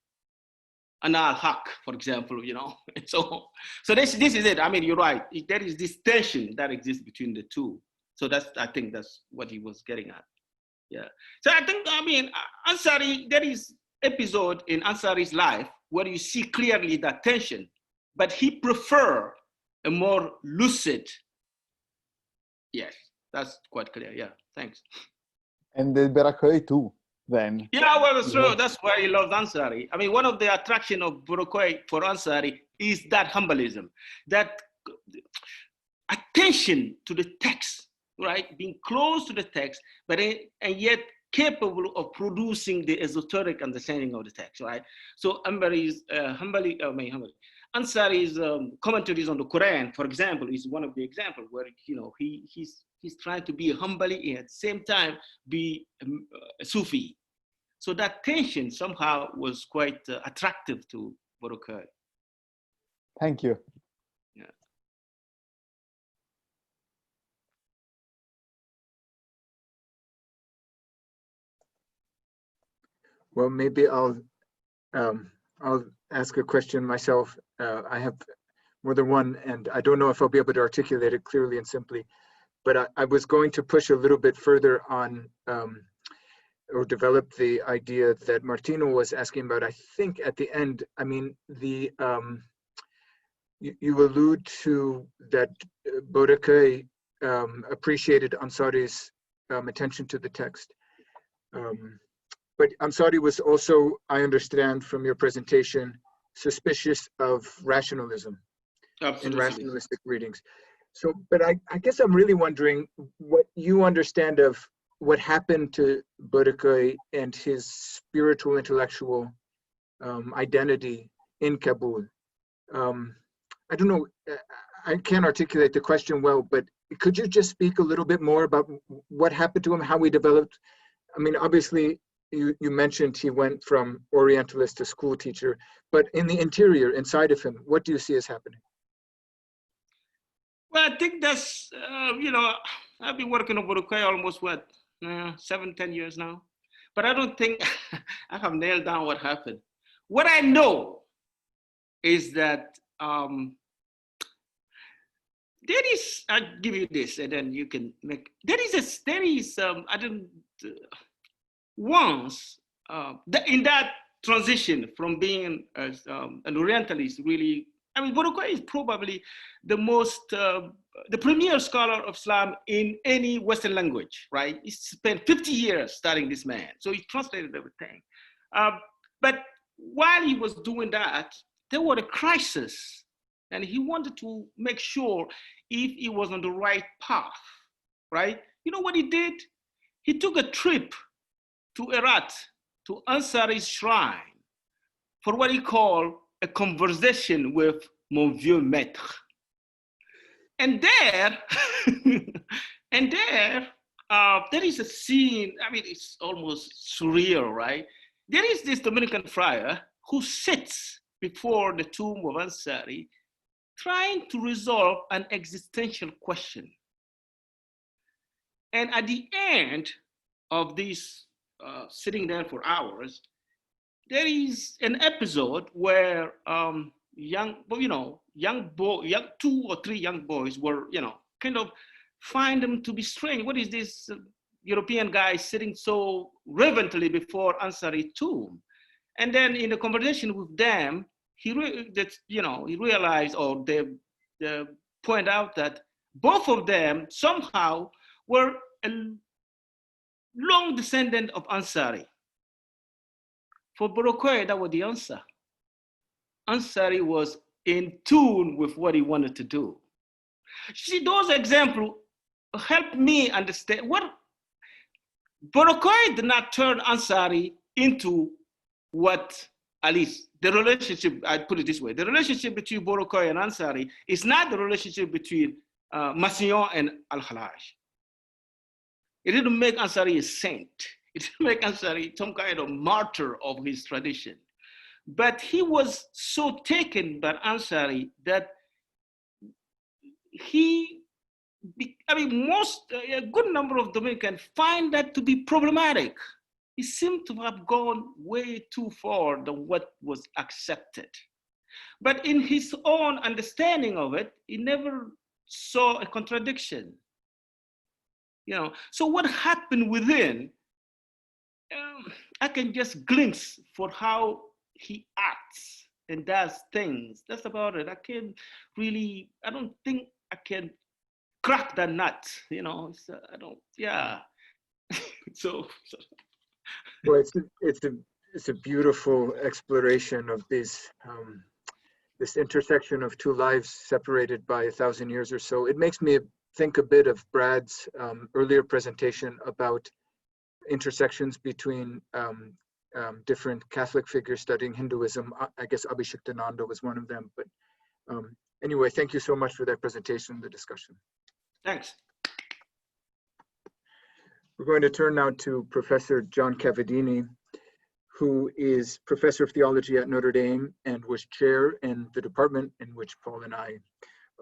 And al-Haq, for example, you know. So this is it. I mean, you're right. There is this tension that exists between the two. So I think that's what he was getting at. Yeah. So I think, I mean, Ansari, there is episode in Ansari's life where you see clearly that tension, but he preferred a more lucid. Yes, that's quite clear. Yeah, thanks. And the Beaurecueil too, then. Yeah, well, that's true. That's why he loved Ansari. I mean, one of the attractions of Beaurecueil for Ansari is that Hanbalism, that attention to the text, right? Being close to the text, but and yet capable of producing the esoteric understanding of the text, right? So Hanbali's Ansari's commentaries on the Quran, for example, is one of the examples where you know he's trying to be a Hanbali and at the same time be a Sufi. So that tension somehow was quite attractive to Beaurecueil. Thank you. Yeah. Well, maybe I'll ask a question myself. I have more than one, and I don't know if I'll be able to articulate it clearly and simply, but I was going to push a little bit further on or develop the idea that Martino was asking about. I think at the end, I mean, you allude to that Beaurecueil appreciated Ansari's attention to the text. But Ansari was also, I understand from your presentation, suspicious of rationalism. Absolutely. And rationalistic readings. So, but I guess I'm really wondering what you understand of what happened to Beaurecueil and his spiritual intellectual identity in Kabul. I don't know, I can't articulate the question well, but could you just speak a little bit more about what happened to him, how he developed? I mean, obviously, you mentioned he went from Orientalist to school teacher, but in the interior, inside of him, what do you see as happening? Well, I think that's, you know, I've been working on Beaurecueil almost, 7-10 years now. But I don't think I have nailed down what happened. What I know is that there is, I'll give you this and then you can make, once in that transition from being an Orientalist, really, I mean, Beaurecueil is probably the most, the premier scholar of Islam in any Western language, right? He spent 50 years studying this man, so he translated everything. But while he was doing that, there was a crisis, and he wanted to make sure if he was on the right path, right? You know what he did? He took a trip to Herat, to Ansari's shrine, for what he called a conversation with mon vieux maître. And there, there is a scene, I mean, it's almost surreal, right? There is this Dominican friar who sits before the tomb of Ansari, trying to resolve an existential question. And at the end of this sitting there for hours, there is an episode where two or three young boys were, kind of find them to be strange. What is this European guy sitting so reverently before Ansari tomb? And then in the conversation with them, he realized, or they point out that both of them somehow were long descendant of Ansari. For Beaurecueil, that was the answer. Ansari was in tune with what he wanted to do. See, those examples help me understand what Beaurecueil did not turn Ansari into what, at least the relationship, I put it this way, the relationship between Beaurecueil and Ansari is not the relationship between Massillon and al-HRH. It didn't make Ansari a saint. It didn't make Ansari some kind of martyr of his tradition. But he was so taken by Ansari that a good number of Dominicans find that to be problematic. He seemed to have gone way too far than what was accepted. But in his own understanding of it, he never saw a contradiction. You know, so what happened within, I can just glimpse for how he acts and does things. That's about it. I don't think I can crack that nut, you know, so. Well, it's a beautiful exploration of this intersection of two lives separated by 1,000 years or so. It makes me think a bit of Brad's earlier presentation about intersections between different Catholic figures studying Hinduism. I guess Abhishektananda was one of them. But anyway, thank you so much for that presentation and the discussion. Thanks. We're going to turn now to Professor John Cavadini, who is Professor of Theology at Notre Dame and was chair in the department in which Paul and I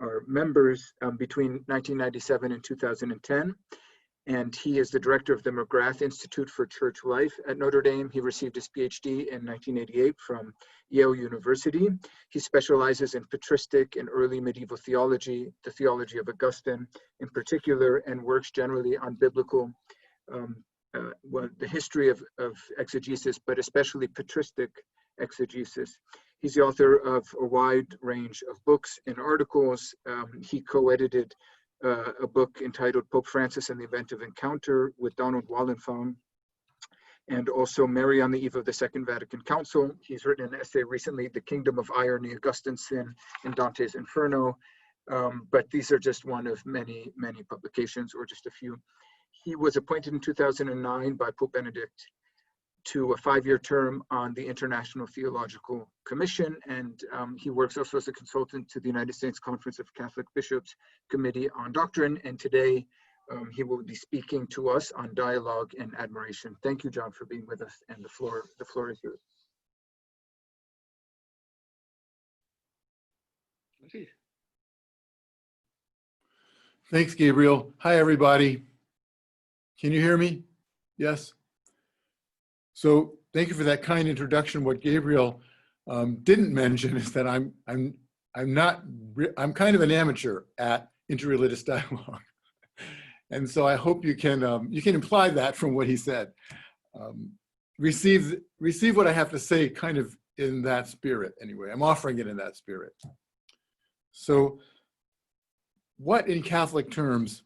are members between 1997 and 2010. And he is the director of the McGrath Institute for Church Life at Notre Dame. He received his PhD in 1988 from Yale University. He specializes in patristic and early medieval theology, the theology of Augustine in particular, and works generally on biblical, the history of exegesis, but especially patristic exegesis. He's the author of a wide range of books and articles. He co-edited a book entitled Pope Francis and the Event of Encounter with Donald Wallenfang, and also Mary on the Eve of the Second Vatican Council. He's written an essay recently, The Kingdom of Irony, Augustine's Sin, and Dante's Inferno. But these are just one of many, many publications, or just a few. He was appointed in 2009 by Pope Benedict to a 5-year term on the International Theological Commission, and he works also as a consultant to the United States Conference of Catholic Bishops Committee on Doctrine, and today he will be speaking to us on dialogue and admiration. Thank you, John, for being with us, and the floor is yours. Thanks, Gabriel. Hi, everybody. Can you hear me? Yes? So thank you for that kind introduction. What Gabriel didn't mention is that I'm kind of an amateur at interreligious dialogue. And so I hope you can imply that from what he said. Receive what I have to say kind of in that spirit anyway. I'm offering it in that spirit. So what in Catholic terms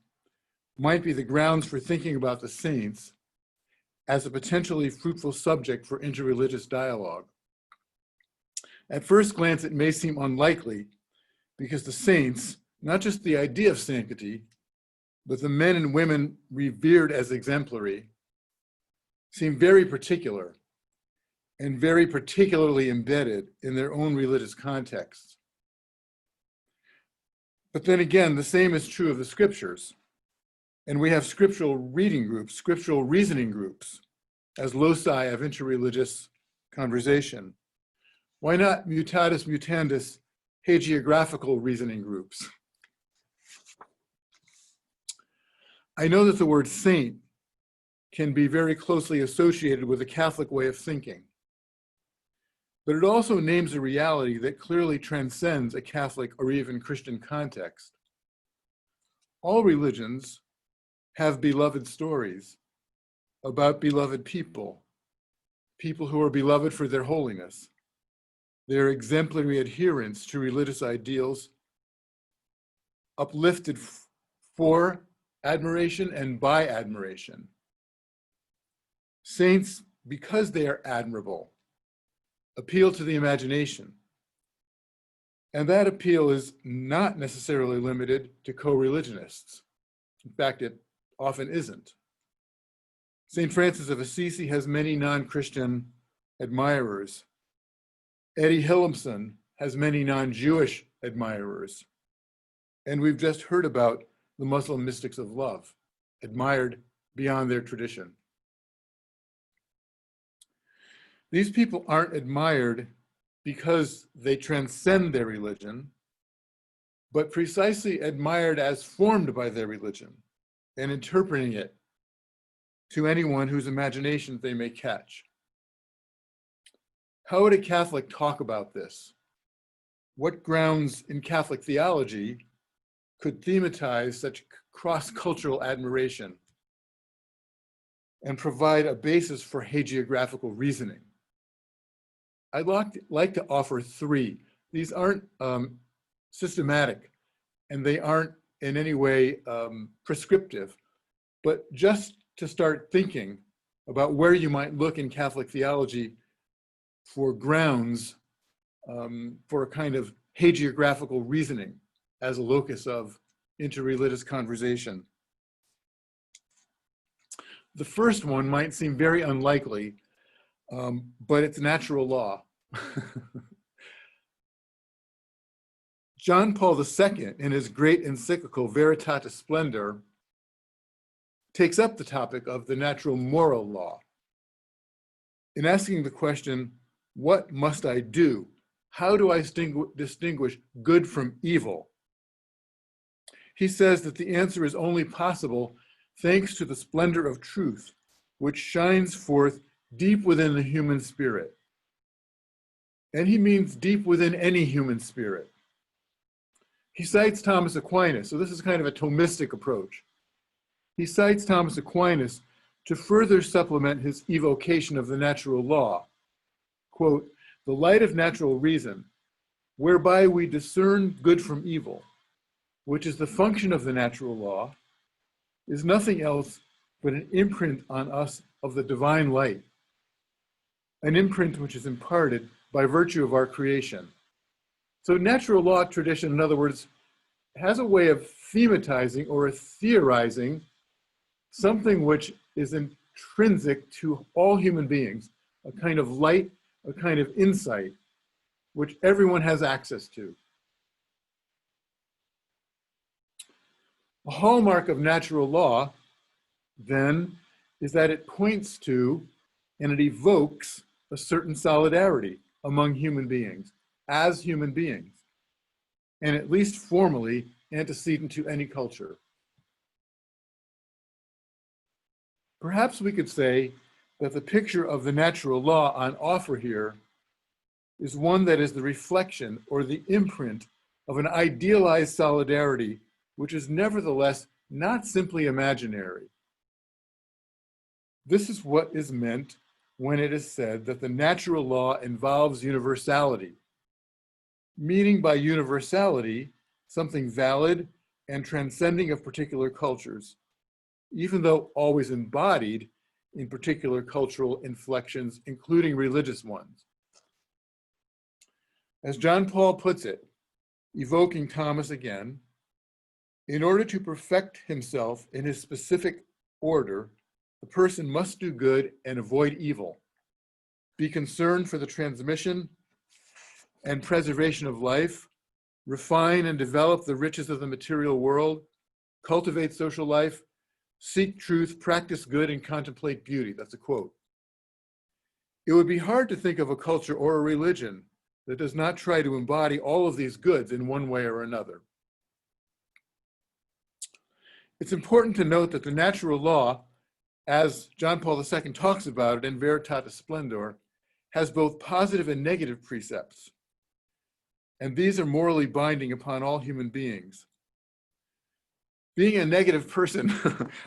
might be the grounds for thinking about the saints as a potentially fruitful subject for interreligious dialogue? At first glance, it may seem unlikely because the saints, not just the idea of sanctity, but the men and women revered as exemplary, seem very particular and very particularly embedded in their own religious contexts. But then again, the same is true of the scriptures. And we have scriptural reading groups, scriptural reasoning groups, as loci of interreligious conversation. Why not mutatis mutandis hagiographical reasoning groups? I know that the word saint can be very closely associated with the Catholic way of thinking, but it also names a reality that clearly transcends a Catholic or even Christian context. All religions have beloved stories about beloved people, people who are beloved for their holiness, their exemplary adherence to religious ideals, uplifted for admiration and by admiration. Saints, because they are admirable, appeal to the imagination. And that appeal is not necessarily limited to co-religionists. In fact, it often isn't. St. Francis of Assisi has many non-Christian admirers. Eddie Hillemson has many non-Jewish admirers. And we've just heard about the Muslim mystics of love, admired beyond their tradition. These people aren't admired because they transcend their religion, but precisely admired as formed by their religion and interpreting it to anyone whose imagination they may catch. How would a Catholic talk about this? What grounds in Catholic theology could thematize such cross-cultural admiration and provide a basis for hagiographical reasoning? I'd like to offer three. These aren't systematic, and they aren't in any way prescriptive, but just to start thinking about where you might look in Catholic theology for grounds for a kind of hagiographical reasoning as a locus of interreligious conversation. The first one might seem very unlikely, but it's natural law. John Paul II, in his great encyclical Veritatis Splendor, takes up the topic of the natural moral law. In asking the question, what must I do? How do I distinguish good from evil? He says that the answer is only possible thanks to the splendor of truth, which shines forth deep within the human spirit. And he means deep within any human spirit. He cites Thomas Aquinas, so this is kind of a Thomistic approach. He cites Thomas Aquinas to further supplement his evocation of the natural law. Quote, the light of natural reason, whereby we discern good from evil, which is the function of the natural law, is nothing else but an imprint on us of the divine light, an imprint which is imparted by virtue of our creation. So natural law tradition, in other words, has a way of thematizing or theorizing something which is intrinsic to all human beings, a kind of light, a kind of insight, which everyone has access to. A hallmark of natural law, then, is that it points to and it evokes a certain solidarity among human beings, as human beings, and at least formally antecedent to any culture. Perhaps we could say that the picture of the natural law on offer here is one that is the reflection or the imprint of an idealized solidarity, which is nevertheless not simply imaginary. This is what is meant when it is said that the natural law involves universality, meaning by universality something valid and transcending of particular cultures, even though always embodied in particular cultural inflections, including religious ones. As John Paul puts it, evoking Thomas again, in order to perfect himself in his specific order, the person must do good and avoid evil, be concerned for the transmission and preservation of life, refine and develop the riches of the material world, cultivate social life, seek truth, practice good, and contemplate beauty. That's a quote. It would be hard to think of a culture or a religion that does not try to embody all of these goods in one way or another. It's important to note that the natural law, as John Paul II talks about it in Veritatis Splendor, has both positive and negative precepts. And these are morally binding upon all human beings. Being a negative person,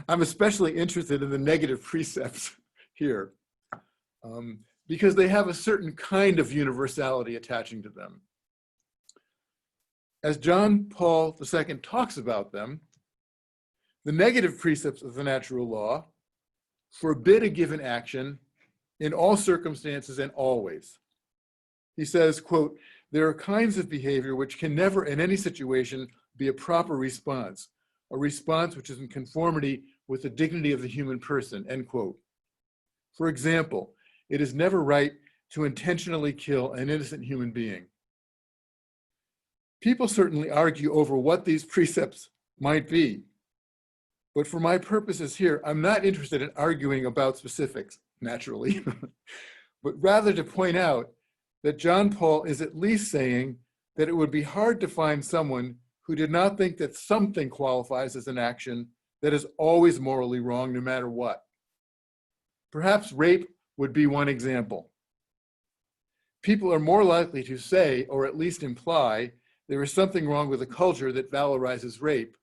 I'm especially interested in the negative precepts here because they have a certain kind of universality attaching to them. As John Paul II talks about them, the negative precepts of the natural law forbid a given action in all circumstances and always. He says, quote, there are kinds of behavior which can never in any situation be a proper response, a response which is in conformity with the dignity of the human person, end quote. For example, it is never right to intentionally kill an innocent human being. People certainly argue over what these precepts might be, but for my purposes here, I'm not interested in arguing about specifics, naturally, but rather to point out that John Paul is at least saying that it would be hard to find someone who did not think that something qualifies as an action that is always morally wrong no matter what. Perhaps rape would be one example. People are more likely to say, or at least imply, there is something wrong with a culture that valorizes rape,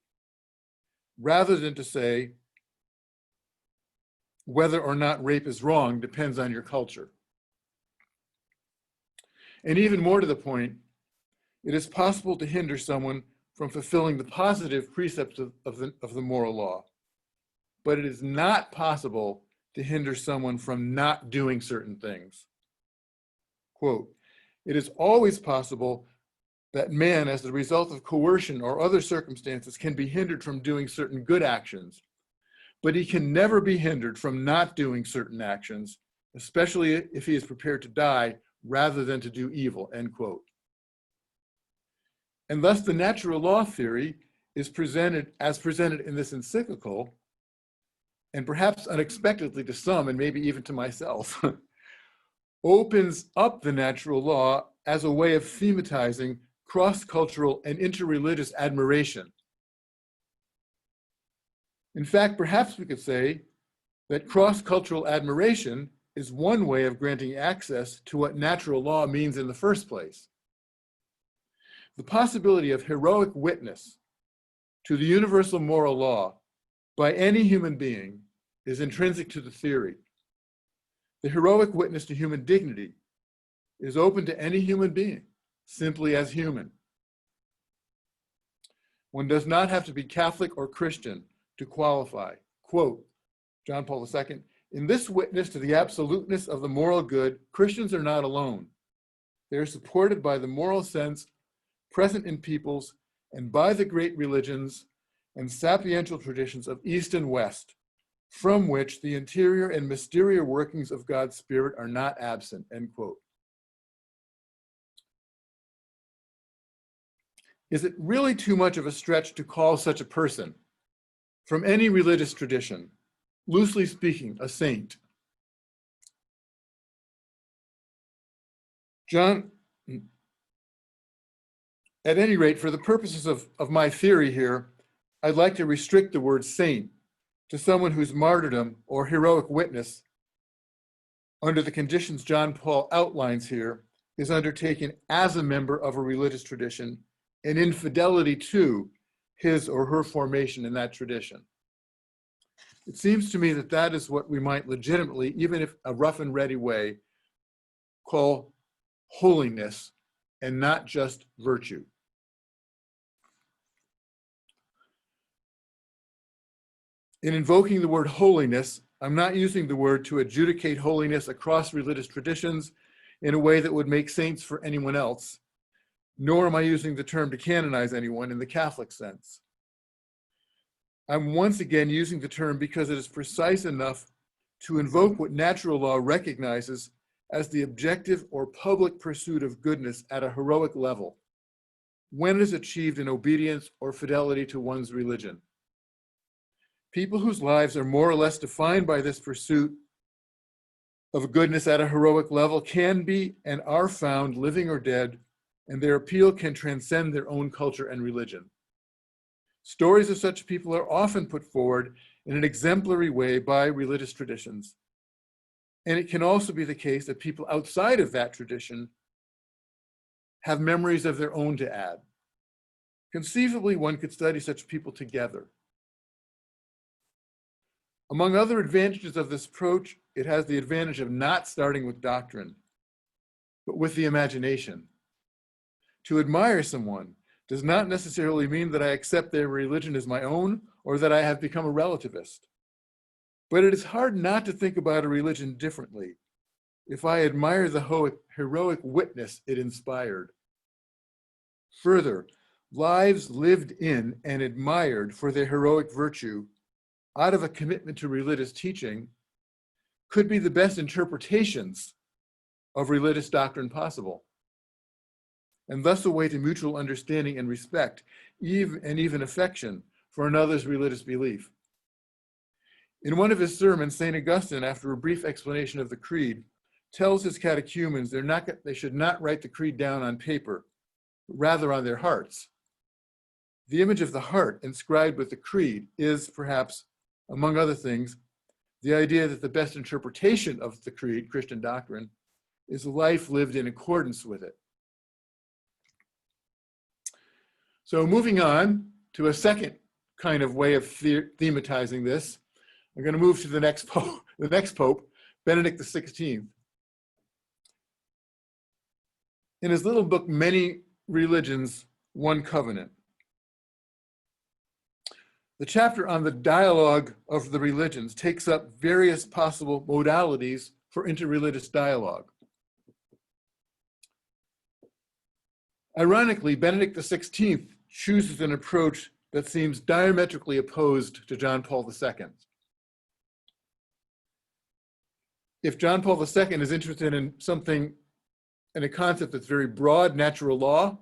rather than to say whether or not rape is wrong depends on your culture. And even more to the point, it is possible to hinder someone from fulfilling the positive precepts of the moral law, but it is not possible to hinder someone from not doing certain things. Quote, it is always possible that man, as the result of coercion or other circumstances, can be hindered from doing certain good actions, but he can never be hindered from not doing certain actions, especially if he is prepared to die rather than to do evil, end quote. And thus the natural law theory is presented in this encyclical, and perhaps unexpectedly to some, and maybe even to myself, opens up the natural law as a way of thematizing cross-cultural and interreligious admiration. In fact, perhaps we could say that cross-cultural admiration is one way of granting access to what natural law means in the first place. The possibility of heroic witness to the universal moral law by any human being is intrinsic to the theory. The heroic witness to human dignity is open to any human being, simply as human. One does not have to be Catholic or Christian to qualify. Quote, John Paul II, in this witness to the absoluteness of the moral good, Christians are not alone. They are supported by the moral sense present in peoples and by the great religions and sapiential traditions of East and West, from which the interior and mysterious workings of God's Spirit are not absent, end quote. Is it really too much of a stretch to call such a person, from any religious tradition, loosely speaking, a saint? John, at any rate, for the purposes of my theory here, I'd like to restrict the word saint to someone whose martyrdom or heroic witness, under the conditions John Paul outlines here, is undertaken as a member of a religious tradition and in fidelity to his or her formation in that tradition. It seems to me that that is what we might legitimately, even if a rough and ready way, call holiness and not just virtue. In invoking the word holiness, I'm not using the word to adjudicate holiness across religious traditions in a way that would make saints for anyone else, nor am I using the term to canonize anyone in the Catholic sense. I'm once again using the term because it is precise enough to invoke what natural law recognizes as the objective or public pursuit of goodness at a heroic level, when it is achieved in obedience or fidelity to one's religion. People whose lives are more or less defined by this pursuit of goodness at a heroic level can be and are found living or dead, and their appeal can transcend their own culture and religion. Stories of such people are often put forward in an exemplary way by religious traditions. And it can also be the case that people outside of that tradition have memories of their own to add. Conceivably, one could study such people together. Among other advantages of this approach, it has the advantage of not starting with doctrine, but with the imagination. To admire someone does not necessarily mean that I accept their religion as my own or that I have become a relativist. But it is hard not to think about a religion differently if I admire the heroic witness it inspired. Further, lives lived in and admired for their heroic virtue out of a commitment to religious teaching could be the best interpretations of religious doctrine possible, and thus a way to mutual understanding and respect, and even affection for another's religious belief. In one of his sermons, St. Augustine, after a brief explanation of the creed, tells his catechumens they should not write the creed down on paper, but rather on their hearts. The image of the heart inscribed with the creed is perhaps, among other things, the idea that the best interpretation of the creed, Christian doctrine, is a life lived in accordance with it. So moving on to a second kind of way of thematizing this, I'm going to move to the next pope, Benedict XVI. In his little book, Many Religions, One Covenant, the chapter on the dialogue of the religions takes up various possible modalities for interreligious dialogue. Ironically, Benedict XVI chooses an approach that seems diametrically opposed to John Paul II. If John Paul II is interested in a concept that's very broad, natural law,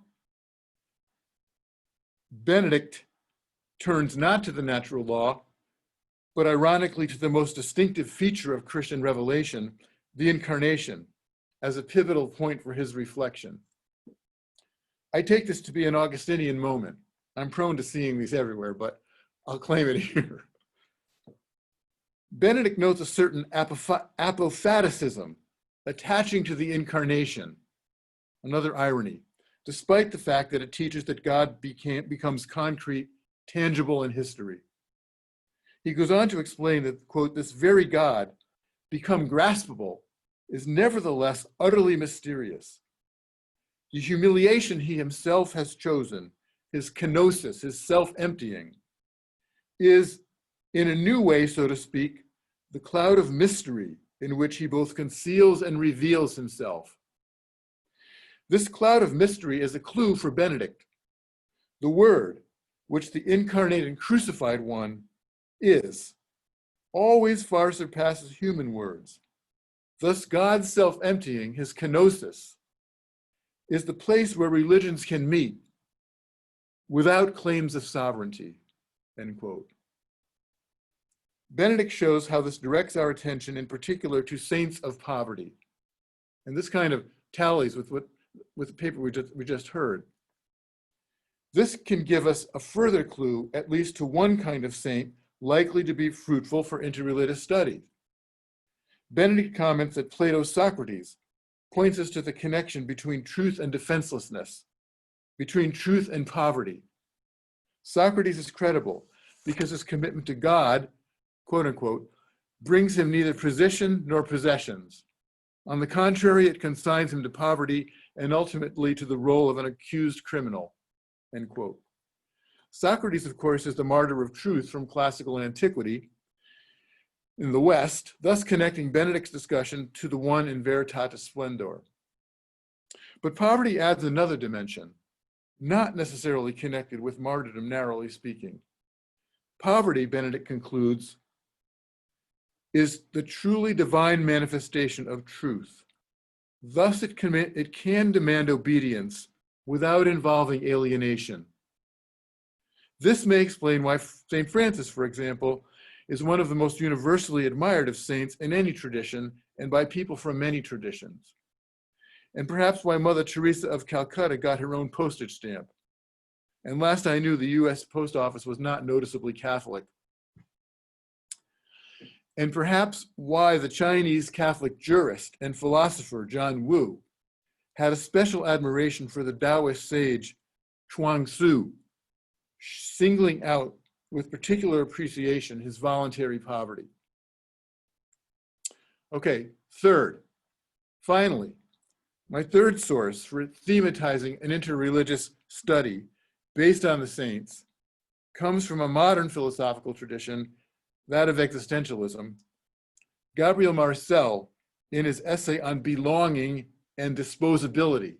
Benedict turns not to the natural law, but ironically to the most distinctive feature of Christian revelation, the incarnation, as a pivotal point for his reflection. I take this to be an Augustinian moment. I'm prone to seeing these everywhere, but I'll claim it here. Benedict notes a certain apophaticism attaching to the incarnation, another irony, despite the fact that it teaches that God becomes concrete, tangible in history. He goes on to explain that, quote, this very God, become graspable, is nevertheless utterly mysterious. The humiliation he himself has chosen, his kenosis, his self-emptying, is, in a new way, so to speak, the cloud of mystery in which he both conceals and reveals himself. This cloud of mystery is a clue for Benedict. The Word, which the incarnate and crucified one is, always far surpasses human words. Thus, God's self-emptying, his kenosis, is the place where religions can meet without claims of sovereignty, end quote. Benedict shows how this directs our attention in particular to saints of poverty. And this kind of tallies with the paper we just heard. This can give us a further clue, at least to one kind of saint likely to be fruitful for interreligious study. Benedict comments that Plato's Socrates points us to the connection between truth and defenselessness, between truth and poverty. Socrates is credible because his commitment to God, quote unquote, brings him neither position nor possessions. On the contrary, it consigns him to poverty and ultimately to the role of an accused criminal, end quote. Socrates, of course, is the martyr of truth from classical antiquity in the West, thus connecting Benedict's discussion to the one in Veritatis Splendor. But poverty adds another dimension, not necessarily connected with martyrdom, narrowly speaking. Poverty, Benedict concludes, is the truly divine manifestation of truth. Thus, it can demand obedience without involving alienation. This may explain why St. Francis, for example, is one of the most universally admired of saints in any tradition and by people from many traditions. And perhaps why Mother Teresa of Calcutta got her own postage stamp. And last I knew, the US Post Office was not noticeably Catholic. And perhaps why the Chinese Catholic jurist and philosopher John Wu had a special admiration for the Taoist sage Chuang-Tzu, singling out with particular appreciation his voluntary poverty. Okay, finally, my third source for thematizing an interreligious study based on the saints comes from a modern philosophical tradition, that of existentialism, Gabriel Marcel, in his essay on belonging and disposability,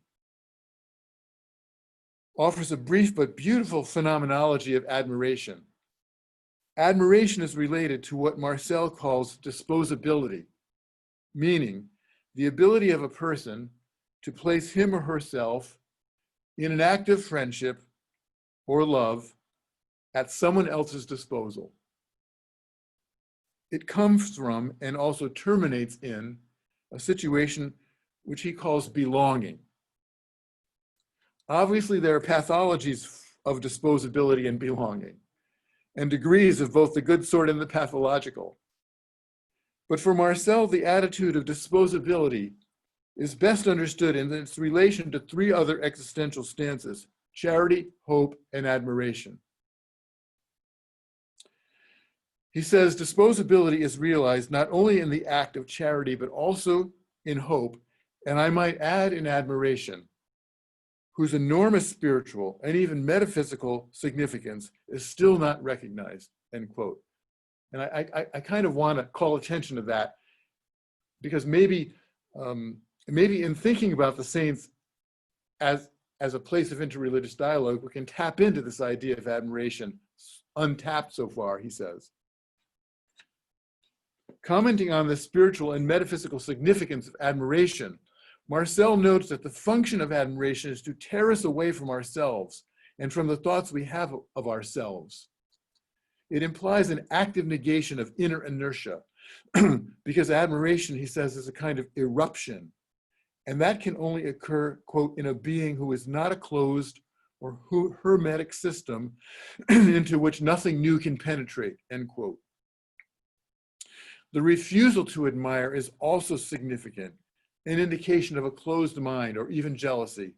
offers a brief but beautiful phenomenology of admiration. Admiration is related to what Marcel calls disposability, meaning the ability of a person to place him or herself in an act of friendship or love at someone else's disposal. It comes from and also terminates in a situation which he calls belonging. Obviously, there are pathologies of disposability and belonging, and degrees of both the good sort and the pathological. But for Marcel, the attitude of disposability is best understood in its relation to three other existential stances: charity, hope, and admiration. He says disposability is realized not only in the act of charity, but also in hope, and I might add in admiration, whose enormous spiritual and even metaphysical significance is still not recognized, end quote. And I kind of want to call attention to that, because maybe in thinking about the saints as a place of interreligious dialogue, we can tap into this idea of admiration, untapped so far, he says. Commenting on the spiritual and metaphysical significance of admiration, Marcel notes that the function of admiration is to tear us away from ourselves and from the thoughts we have of ourselves. It implies an active negation of inner inertia, because admiration, he says, is a kind of eruption, and that can only occur, quote, in a being who is not a closed or hermetic system into which nothing new can penetrate, end quote. The refusal to admire is also significant, an indication of a closed mind or even jealousy.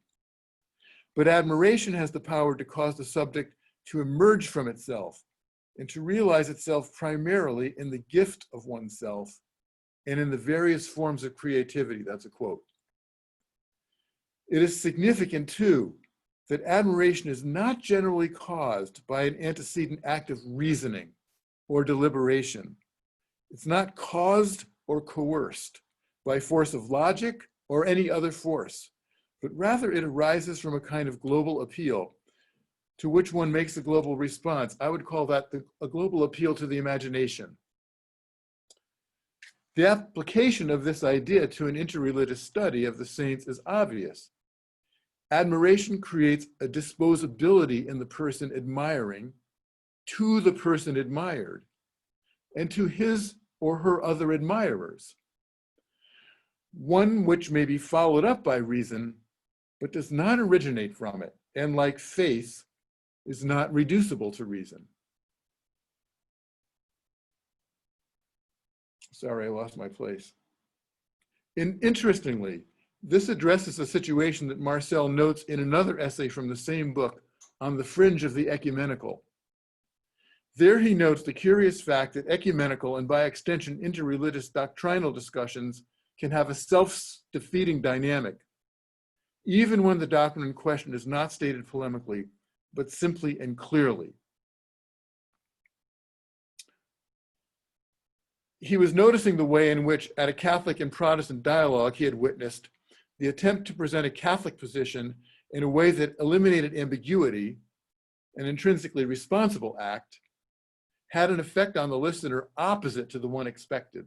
But admiration has the power to cause the subject to emerge from itself and to realize itself primarily in the gift of oneself and in the various forms of creativity. That's a quote. It is significant, too, that admiration is not generally caused by an antecedent act of reasoning or deliberation. It's not caused or coerced by force of logic or any other force, but rather it arises from a kind of global appeal to which one makes a global response. I would call that a global appeal to the imagination. The application of this idea to an interreligious study of the saints is obvious. Admiration creates a disposability in the person admiring to the person admired and to his or her other admirers. One which may be followed up by reason, but does not originate from it, and like faith, is not reducible to reason. Sorry, I lost my place. Interestingly, this addresses a situation that Marcel notes in another essay from the same book, On the Fringe of the Ecumenical. There he notes the curious fact that ecumenical and by extension interreligious doctrinal discussions can have a self-defeating dynamic, even when the doctrine in question is not stated polemically, but simply and clearly. He was noticing the way in which, at a Catholic and Protestant dialogue he had witnessed, the attempt to present a Catholic position in a way that eliminated ambiguity, an intrinsically responsible act, had an effect on the listener opposite to the one expected.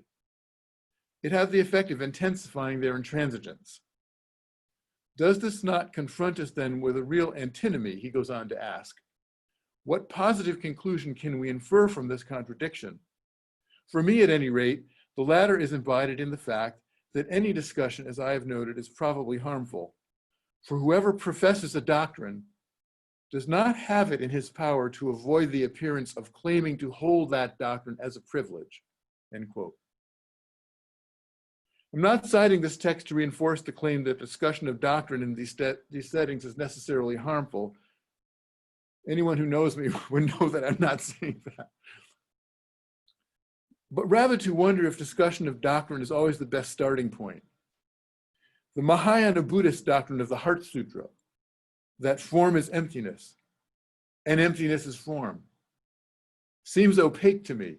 It had the effect of intensifying their intransigence. Does this not confront us then with a real antinomy, he goes on to ask? What positive conclusion can we infer from this contradiction? For me, at any rate, the latter is embodied in the fact that any discussion, as I have noted, is probably harmful. For whoever professes a doctrine does not have it in his power to avoid the appearance of claiming to hold that doctrine as a privilege, end quote. I'm not citing this text to reinforce the claim that discussion of doctrine in these settings is necessarily harmful. Anyone who knows me would know that I'm not saying that. But rather to wonder if discussion of doctrine is always the best starting point. The Mahayana Buddhist doctrine of the Heart Sutra, that form is emptiness and emptiness is form, seems opaque to me,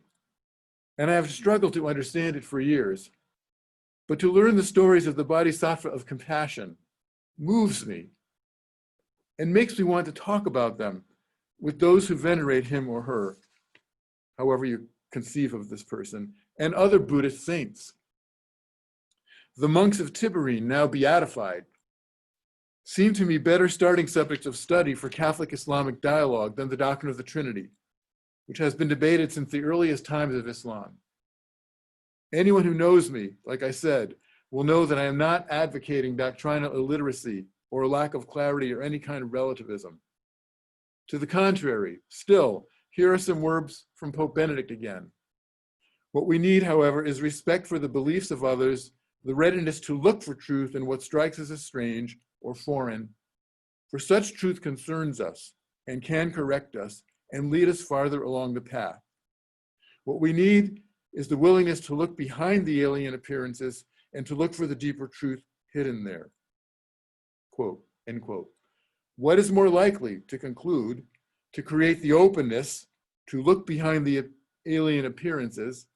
and I have struggled to understand it for years. But to learn the stories of the Bodhisattva of compassion moves me and makes me want to talk about them with those who venerate him or her, however you conceive of this person, and other Buddhist saints. The monks of Tiberine, now beatified, seem to me better starting subjects of study for Catholic Islamic dialogue than the doctrine of the Trinity, which has been debated since the earliest times of Islam. Anyone who knows me, like I said, will know that I am not advocating doctrinal illiteracy or a lack of clarity or any kind of relativism. To the contrary, still, here are some words from Pope Benedict again. What we need, however, is respect for the beliefs of others, the readiness to look for truth in what strikes us as strange or foreign, for such truth concerns us and can correct us and lead us farther along the path. What we need is the willingness to look behind the alien appearances and to look for the deeper truth hidden there. Quote, end quote. What is more likely, to conclude, to create the openness to look behind the alien appearances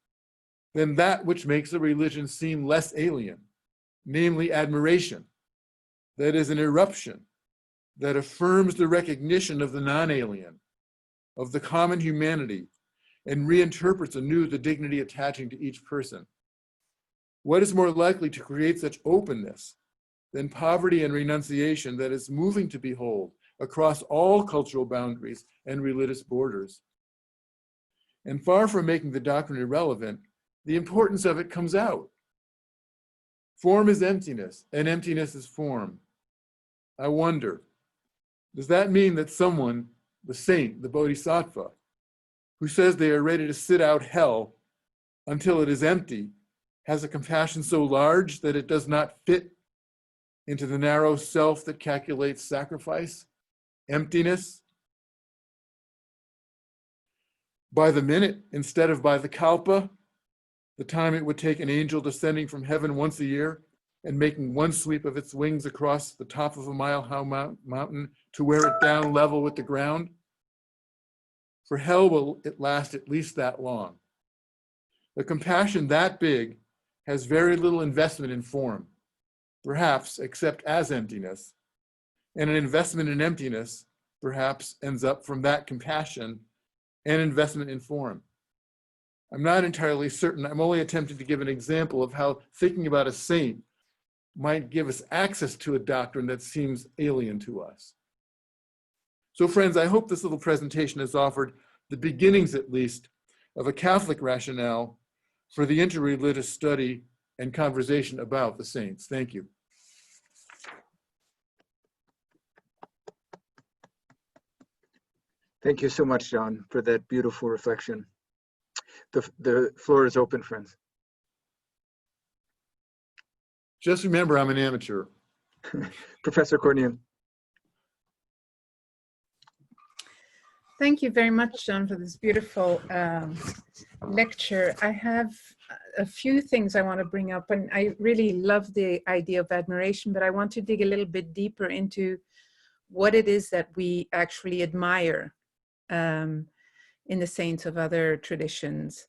than that which makes a religion seem less alien, namely admiration, that is an eruption that affirms the recognition of the non-alien, of the common humanity, and reinterprets anew the dignity attaching to each person. What is more likely to create such openness than poverty and renunciation that is moving to behold across all cultural boundaries and religious borders? And far from making the doctrine irrelevant, the importance of it comes out. Form is emptiness, and emptiness is form. I wonder, does that mean that someone, the saint, the bodhisattva, who says they are ready to sit out hell until it is empty, has a compassion so large that it does not fit into the narrow self that calculates sacrifice, emptiness? By the minute instead of by the kalpa, the time it would take an angel descending from heaven once a year and making one sweep of its wings across the top of a mile-high mountain to wear it down level with the ground? For hell will it last at least that long. A compassion that big has very little investment in form, perhaps except as emptiness, and an investment in emptiness perhaps ends up from that compassion and investment in form. I'm not entirely certain. I'm only attempting to give an example of how thinking about a saint might give us access to a doctrine that seems alien to us. So friends, I hope this little presentation has offered the beginnings, at least, of a Catholic rationale for the interreligious study and conversation about the saints. Thank you. Thank you so much, John, for that beautiful reflection. The floor is open, friends. Just remember, I'm an amateur. Professor Cornelius. Thank you very much, John, for this beautiful lecture. I have a few things I want to bring up, and I really love the idea of admiration, but I want to dig a little bit deeper into what it is that we actually admire in the saints of other traditions.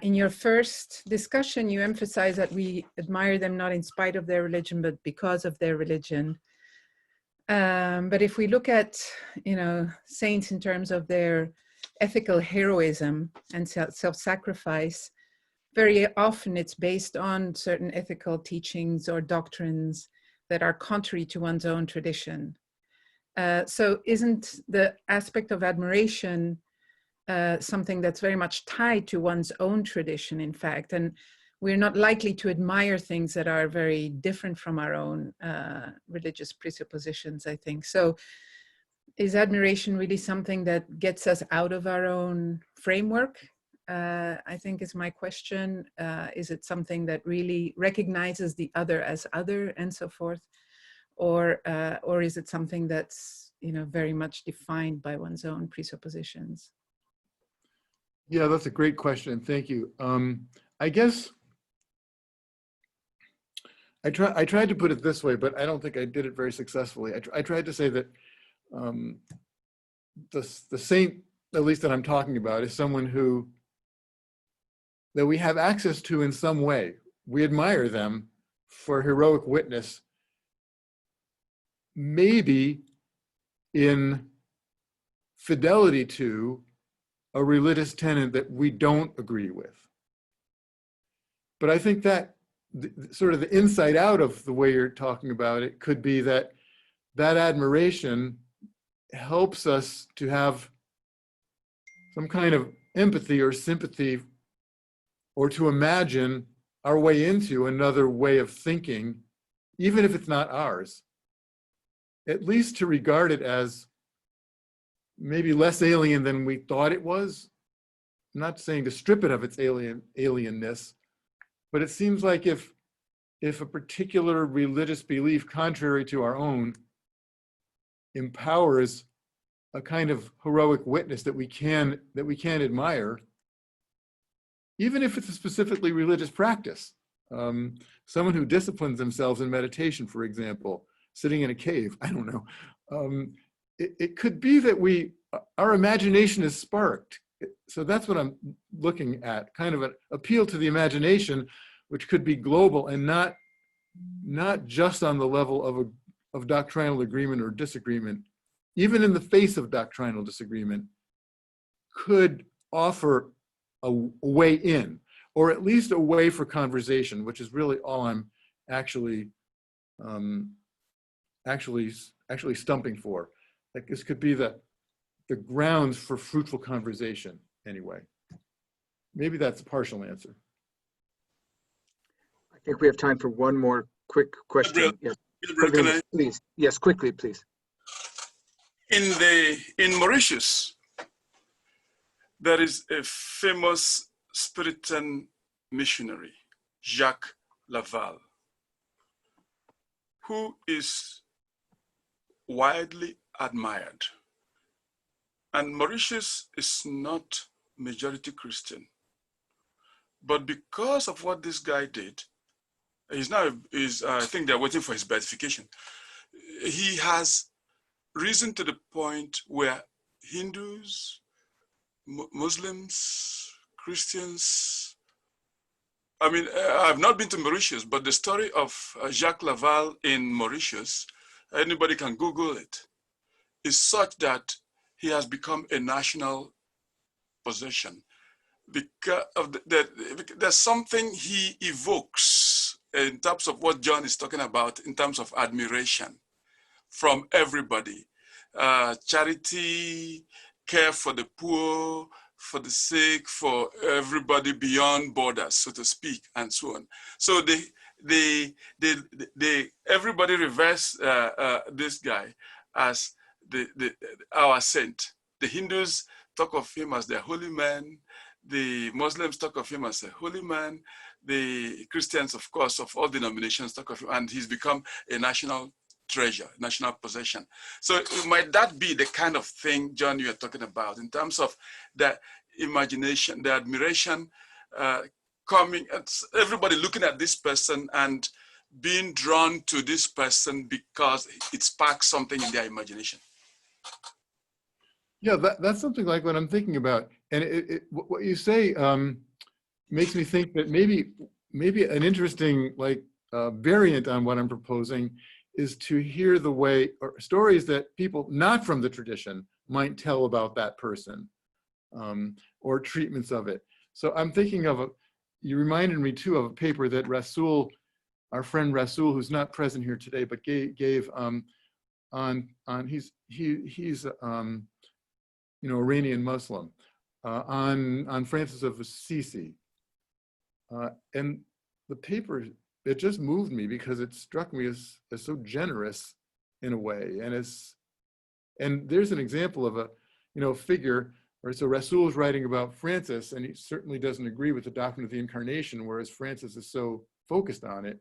In your first discussion, you emphasize that we admire them not in spite of their religion, but because of their religion. But if we look at, saints in terms of their ethical heroism and self-sacrifice, very often it's based on certain ethical teachings or doctrines that are contrary to one's own tradition. So isn't the aspect of admiration something that's very much tied to one's own tradition, in fact? And we're not likely to admire things that are very different from our own religious presuppositions, I think. So is admiration really something that gets us out of our own framework? I think is my question. Is it something that really recognizes the other as other and so forth? Or is it something that's, very much defined by one's own presuppositions? Yeah, that's a great question. Thank you. I guess I tried to put it this way, but I don't think I did it very successfully. I tried to say that the saint, at least that I'm talking about, is someone who that we have access to in some way. We admire them for heroic witness, maybe in fidelity to a religious tenet that we don't agree with. But I think that sort of the inside out of the way you're talking about it could be that that admiration helps us to have some kind of empathy or sympathy, or to imagine our way into another way of thinking, even if it's not ours. At least to regard it as maybe less alien than we thought it was. I'm not saying to strip it of its alienness, but it seems like if a particular religious belief contrary to our own empowers a kind of heroic witness that we can admire, even if it's a specifically religious practice. Someone who disciplines themselves in meditation, for example, sitting in a cave, I don't know. It could be that our imagination is sparked. So that's what I'm looking at, kind of an appeal to the imagination, which could be global and not just on the level of doctrinal agreement or disagreement, even in the face of doctrinal disagreement, could offer a way in, or at least a way for conversation, which is really all I'm actually stumping for. Like this could be the grounds for fruitful conversation anyway. Maybe that's a partial answer. I think we have time for one more quick question. Yes. Please. Yes, quickly, please. In Mauritius, there is a famous Spiritan missionary, Jacques Laval, who is widely admired. And Mauritius is not majority Christian. But because of what this guy did, I think they're waiting for his beatification. He has risen to the point where Hindus, Muslims, Christians, I mean, I've not been to Mauritius, but the story of Jacques Laval in Mauritius, anybody can Google it, is such that he has become a national possession. Because of there's something he evokes in terms of what John is talking about, in terms of admiration from everybody. Charity, care for the poor, for the sick, for everybody beyond borders, so to speak, and so on. So everybody reveres this guy as our saint. The Hindus talk of him as their holy man. The Muslims talk of him as a holy man. The Christians, of course, of all denominations talk of him, and he's become a national treasure, national possession. So might that be the kind of thing, John, you are talking about, in terms of the imagination, the admiration, coming, everybody looking at this person and being drawn to this person because it sparks something in their imagination? Yeah, that's something like what I'm thinking about. And what you say makes me think that maybe an interesting variant on what I'm proposing is to hear the way, or stories that people not from the tradition might tell about that person, or treatments of it. So I'm thinking of you reminded me too of a paper that Rasul, our friend Rasul, who's not present here today, but gave he's Iranian Muslim, on Francis of Assisi. And the paper, it just moved me because it struck me as so generous in a way. And there's an example of a figure, or so Rasul is writing about Francis, and he certainly doesn't agree with the doctrine of the incarnation, whereas Francis is so focused on it.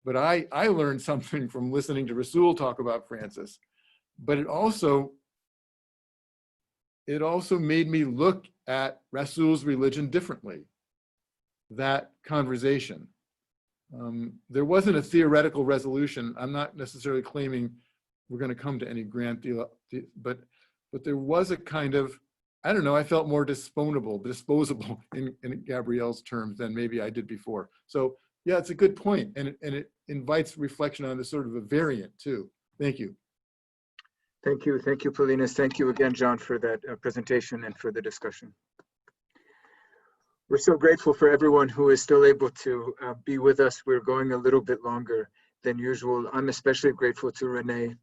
But I learned something from listening to Rasul talk about Francis, but it also made me look at Rasul's religion differently, that conversation. There wasn't a theoretical resolution. I'm not necessarily claiming we're going to come to any grand deal, but there was a kind of I don't know, I felt more disposable in Gabrielle's terms than maybe I did before. So yeah, it's a good point, and it invites reflection on this sort of a variant too. Thank you. Thank you, Paulinus. Thank you again, John, for that presentation and for the discussion. We're so grateful for everyone who is still able to be with us. We're going a little bit longer than usual. I'm especially grateful to Renee.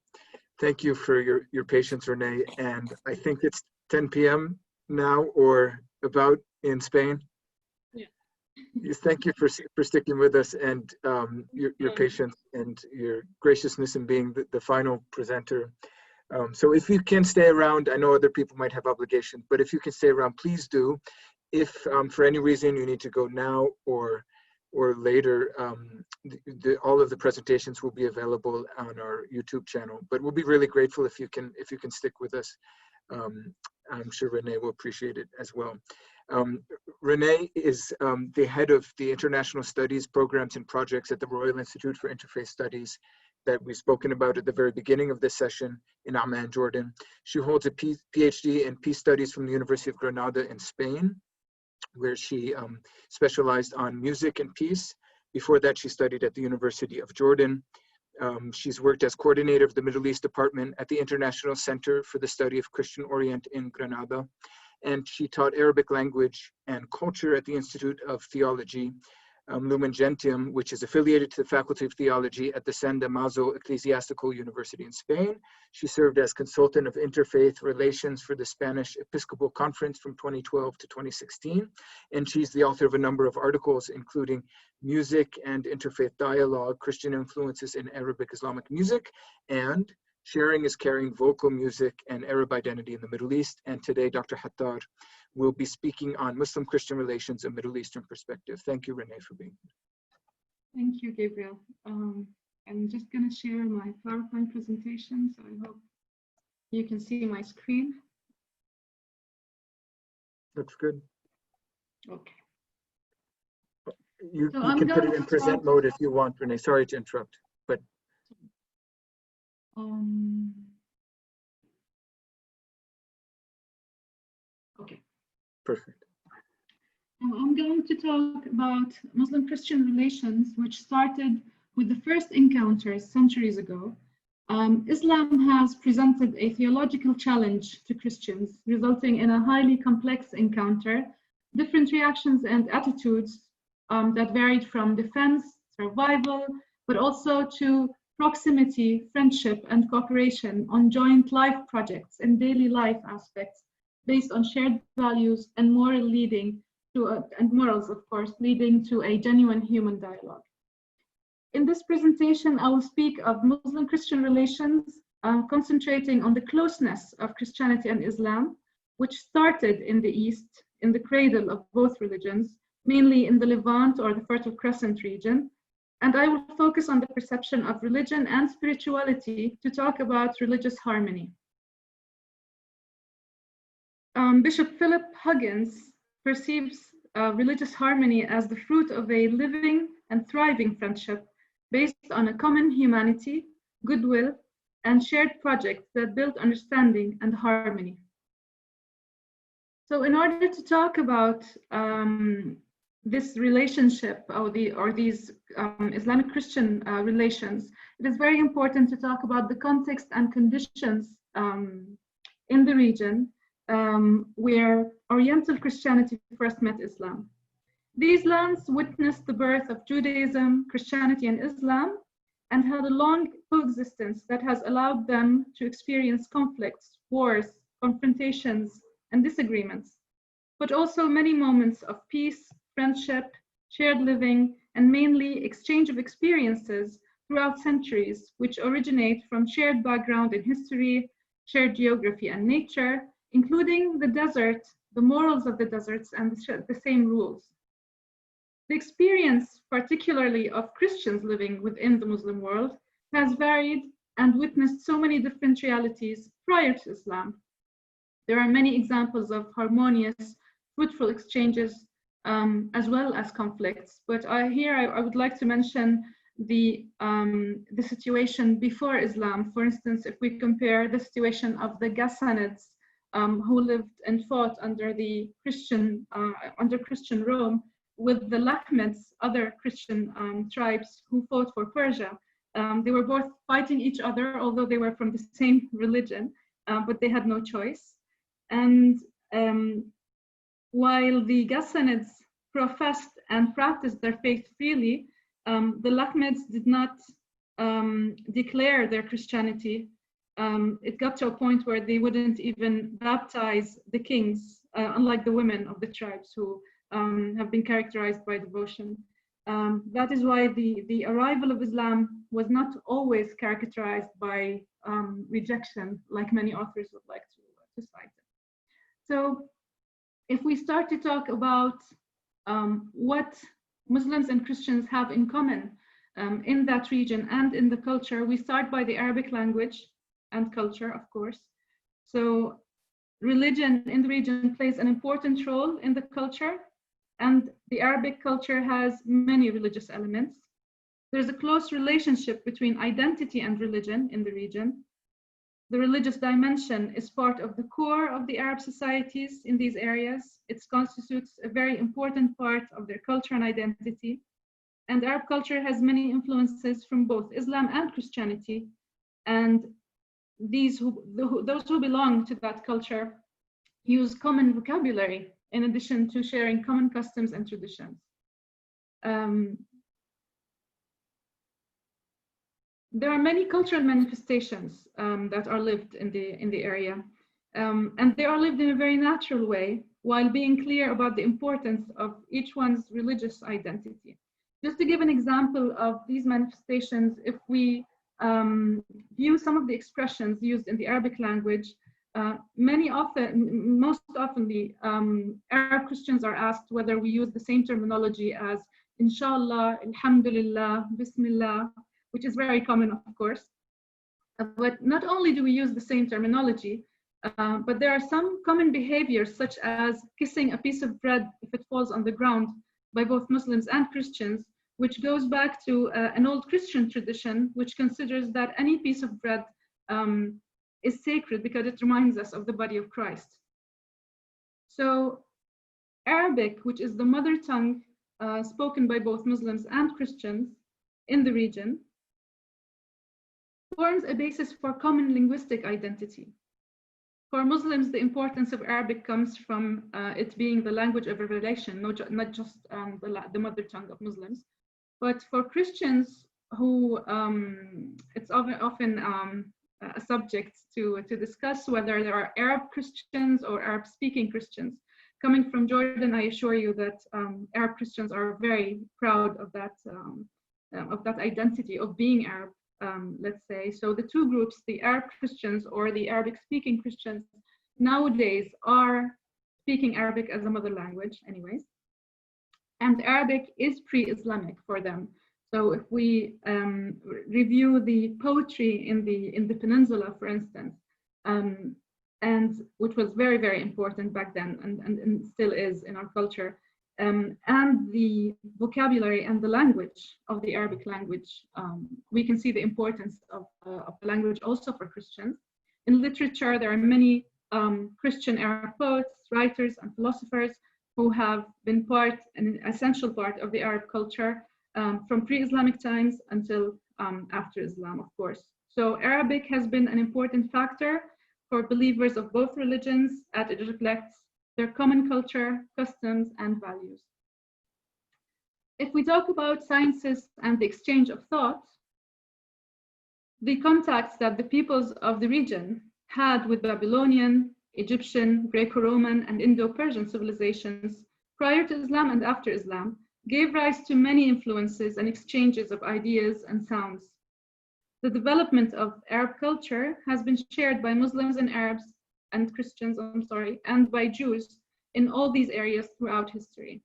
Thank you for your patience, Renee. And I think it's 10 p.m. now or about in Spain. Yeah. Yes, thank you for sticking with us and your patience and your graciousness in being the final presenter. So if you can stay around, I know other people might have obligations, but if you can stay around, please do. If for any reason you need to go now or later, all of the presentations will be available on our YouTube channel. But we'll be really grateful if you can stick with us. I'm sure Renee will appreciate it as well. Renee is the head of the International Studies Programs and Projects at the Royal Institute for Interfaith Studies that we've spoken about at the very beginning of this session in Amman, Jordan. She holds a PhD in Peace Studies from the University of Granada in Spain, where she specialized on music and peace. Before that, she studied at the University of Jordan. She's worked as coordinator of the Middle East Department at the International Center for the Study of Christian Orient in Granada. And she taught Arabic language and culture at the Institute of Theology, Lumen Gentium, which is affiliated to the Faculty of Theology at the San Damaso Ecclesiastical University in Spain. She served as consultant of interfaith relations for the Spanish Episcopal Conference from 2012 to 2016. And she's the author of a number of articles, including Music and Interfaith Dialogue, Christian Influences in Arabic Islamic Music, and Sharing is Caring, Vocal Music and Arab Identity in the Middle East. And today, Dr. Hattar will be speaking on Muslim-Christian relations, a Middle Eastern perspective. Thank you, Renee, for being here. Thank you, Gabriel. I'm just going to share my PowerPoint presentation, so I hope you can see my screen. Looks good. Okay. You can put it in present mode if you want, Renee. Sorry to interrupt, but okay. Perfect. I'm going to talk about Muslim-Christian relations, which started with the first encounters centuries ago. Islam has presented a theological challenge to Christians, resulting in a highly complex encounter, different reactions and attitudes that varied from defense, survival, but also to proximity, friendship, and cooperation on joint life projects and daily life aspects based on shared values and morals, of course, leading to a genuine human dialogue. In this presentation, I will speak of Muslim-Christian relations, concentrating on the closeness of Christianity and Islam, which started in the East, in the cradle of both religions, mainly in the Levant or the Fertile Crescent region. And I will focus on the perception of religion and spirituality to talk about religious harmony. Bishop Philip Huggins perceives religious harmony as the fruit of a living and thriving friendship based on a common humanity, goodwill, and shared projects that build understanding and harmony. So in order to talk about this relationship or these Islamic Christian relations, it is very important to talk about the context and conditions in the region where Oriental Christianity first met Islam. These lands witnessed the birth of Judaism, Christianity, and Islam, and had a long coexistence that has allowed them to experience conflicts, wars, confrontations, and disagreements, but also many moments of peace, friendship, shared living, and mainly exchange of experiences throughout centuries, which originate from shared background in history, shared geography and nature, including the desert, the morals of the deserts, and the same rules. The experience, particularly of Christians living within the Muslim world, has varied and witnessed so many different realities prior to Islam. There are many examples of harmonious, fruitful exchanges, as well as conflicts. But here I would like to mention the situation before Islam. For instance, if we compare the situation of the Ghassanids who lived and fought under the Christian Rome, with the Lakhmids, other Christian tribes who fought for Persia. They were both fighting each other, although they were from the same religion, but they had no choice. And while the Ghassanids professed and practiced their faith freely, the Lakhmids did not declare their Christianity. It got to a point where they wouldn't even baptize the kings, unlike the women of the tribes who have been characterized by devotion. That is why the arrival of Islam was not always characterized by rejection, like many authors would like to cite it. So if we start to talk about what Muslims and Christians have in common in that region and in the culture, we start by the Arabic language and culture, of course. So religion in the region plays an important role in the culture, and the Arabic culture has many religious elements. There's a close relationship between identity and religion in the region. The religious dimension is part of the core of the Arab societies in these areas. It constitutes a very important part of their culture and identity. And Arab culture has many influences from both Islam and Christianity. And those who belong to that culture use common vocabulary in addition to sharing common customs and traditions. There are many cultural manifestations that are lived in the area, and they are lived in a very natural way, while being clear about the importance of each one's religious identity. Just to give an example of these manifestations, if we view some of the expressions used in the Arabic language, most often the Arab Christians are asked whether we use the same terminology as Inshallah, Alhamdulillah, Bismillah, which is very common, of course. But not only do we use the same terminology, but there are some common behaviors, such as kissing a piece of bread if it falls on the ground, by both Muslims and Christians, which goes back to an old Christian tradition, which considers that any piece of bread is sacred because it reminds us of the body of Christ. So Arabic, which is the mother tongue spoken by both Muslims and Christians in the region, forms a basis for common linguistic identity. For Muslims, the importance of Arabic comes from it being the language of revelation, not just the mother tongue of Muslims. But for Christians, who it's often a subject to discuss whether there are Arab Christians or Arab-speaking Christians. Coming from Jordan, I assure you that Arab Christians are very proud of that identity of being Arab. Let's say. So the two groups, the Arab Christians or the Arabic-speaking Christians, nowadays are speaking Arabic as a mother language anyways. And Arabic is pre-Islamic for them. So if we review the poetry in the peninsula, for instance, and which was very, very important back then and still is in our culture, and the vocabulary and the language of the Arabic language, we can see the importance of the language also for Christians. In literature, there are many Christian Arab poets, writers, and philosophers who have been an essential part of the Arab culture from pre-Islamic times until after Islam, of course. So Arabic has been an important factor for believers of both religions, as it reflects their common culture, customs, and values. If we talk about sciences and the exchange of thought, the contacts that the peoples of the region had with Babylonian, Egyptian, Greco-Roman, and Indo-Persian civilizations prior to Islam and after Islam gave rise to many influences and exchanges of ideas and sounds. The development of Arab culture has been shared by Muslims and Arabs and Christians, and by Jews in all these areas throughout history.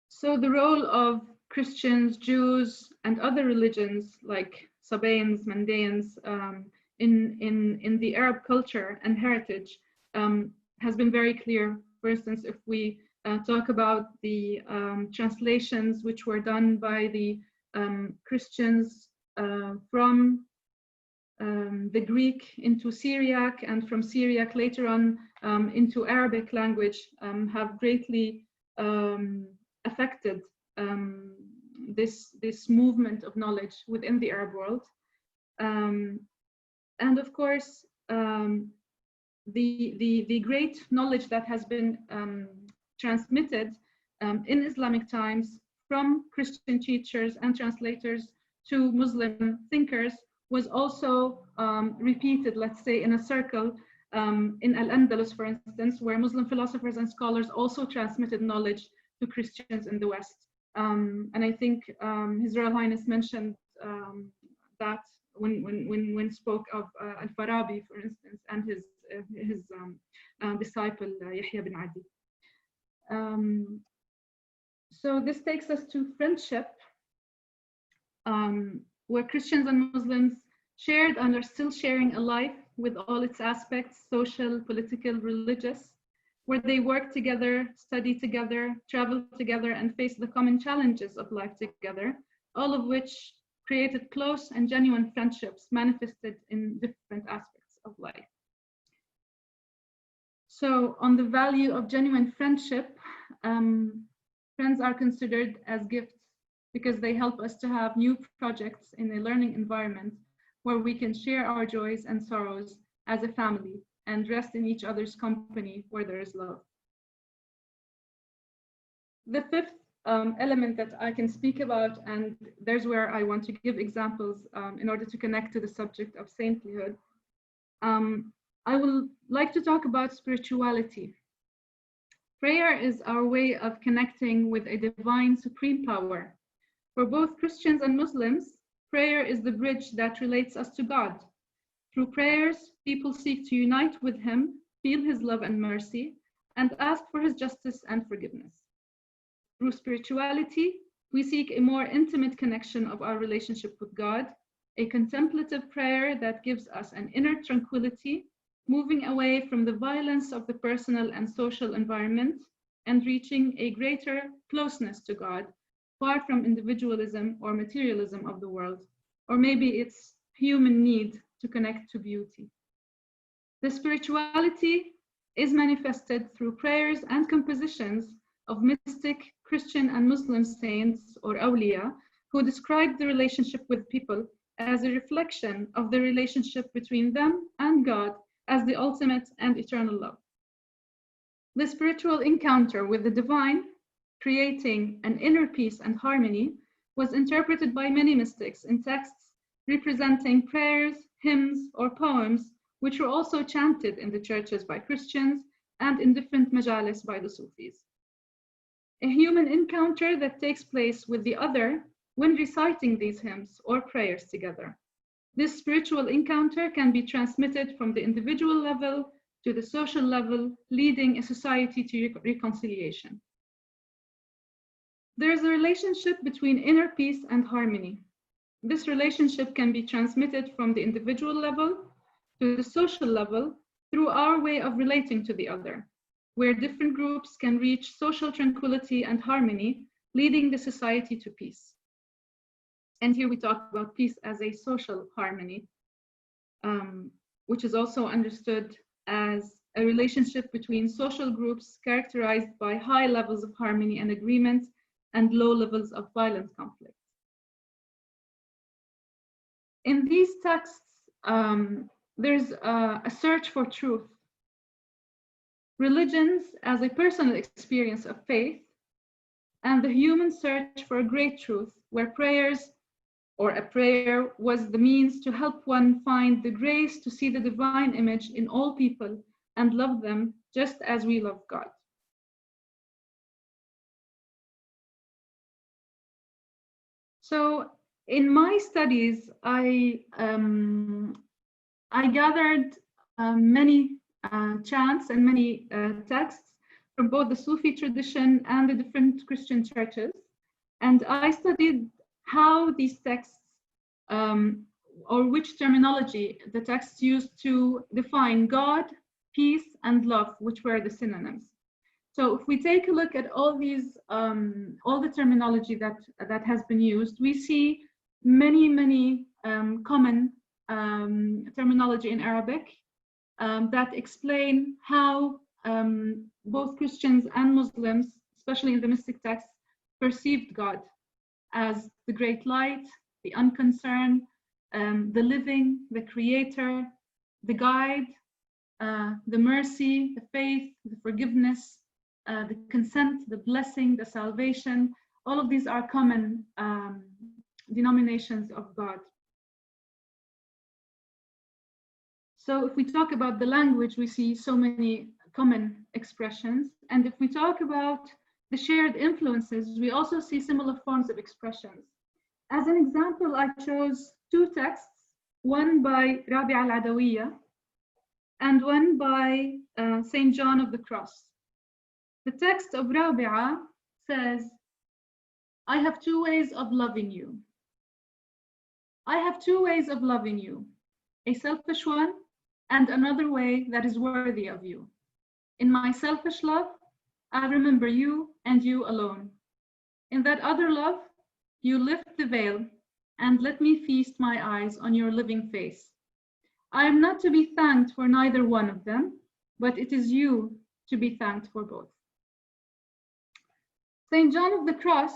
So the role of Christians, Jews, and other religions like Sabaeans, Mandaeans in the Arab culture and heritage has been very clear. For instance, if we talk about the translations which were done by the Christians from the Greek into Syriac, and from Syriac later on into Arabic language have greatly affected this movement of knowledge within the Arab world. And of course, the great knowledge that has been transmitted in Islamic times from Christian teachers and translators to Muslim thinkers was also repeated, let's say, in a circle in Al-Andalus, for instance, where Muslim philosophers and scholars also transmitted knowledge to Christians in the West. And I think His Royal Highness mentioned that when spoke of Al-Farabi, for instance, and his disciple Yahya bin Adi. So this takes us to friendship, where Christians and Muslims shared and are still sharing a life with all its aspects, social, political, religious, where they work together, study together, travel together, and face the common challenges of life together, all of which created close and genuine friendships manifested in different aspects of life. So on the value of genuine friendship, friends are considered as gifts because they help us to have new projects in a learning environment where we can share our joys and sorrows as a family and rest in each other's company where there is love. The fifth element that I can speak about, and there's where I want to give examples in order to connect to the subject of saintlyhood. I would like to talk about spirituality. Prayer is our way of connecting with a divine supreme power. For both Christians and Muslims, prayer is the bridge that relates us to God. Through prayers, people seek to unite with Him, feel His love and mercy, and ask for His justice and forgiveness. Through spirituality, we seek a more intimate connection of our relationship with God, a contemplative prayer that gives us an inner tranquility, moving away from the violence of the personal and social environment and reaching a greater closeness to God, far from individualism or materialism of the world, or maybe it's human need to connect to beauty. The spirituality is manifested through prayers and compositions of mystic Christian and Muslim saints or awliya who describe the relationship with people as a reflection of the relationship between them and God as the ultimate and eternal love. The spiritual encounter with the divine, creating an inner peace and harmony, was interpreted by many mystics in texts representing prayers, hymns, or poems, which were also chanted in the churches by Christians and in different majalis by the Sufis. A human encounter that takes place with the other when reciting these hymns or prayers together. This spiritual encounter can be transmitted from the individual level to the social level, leading a society to reconciliation. There is a relationship between inner peace and harmony. This relationship can be transmitted from the individual level to the social level through our way of relating to the other, where different groups can reach social tranquility and harmony, leading the society to peace. And here we talk about peace as a social harmony, which is also understood as a relationship between social groups characterized by high levels of harmony and agreement and low levels of violent conflict. In these texts, there's a search for truth. Religions as a personal experience of faith, and the human search for a great truth, where prayers or a prayer was the means to help one find the grace to see the divine image in all people and love them just as we love God. So in my studies, I gathered many chants and many texts from both the Sufi tradition and the different Christian churches. And I studied how these texts, or which terminology the texts used to define God, peace, and love, which were the synonyms. So if we take a look at all these, all the terminology that has been used, we see many common terminology in Arabic that explain how both Christians and Muslims, especially in the mystic texts, perceived God as the great light, the unconcerned, the living, the creator, the guide, the mercy, the faith, the forgiveness, the consent, the blessing, the salvation. All of these are common denominations of God. So if we talk about the language, we see so many common expressions. And if we talk about the shared influences, we also see similar forms of expressions. As an example, I chose two texts, one by Rabi'a al-Adawiyya and one by Saint John of the Cross. The text of Rabi'a says, I have two ways of loving you. I have two ways of loving you, a selfish one and another way that is worthy of you. In my selfish love, I remember you and you alone. In that other love, you lift the veil and let me feast my eyes on your living face. I am not to be thanked for neither one of them, but it is you to be thanked for both. Saint John of the Cross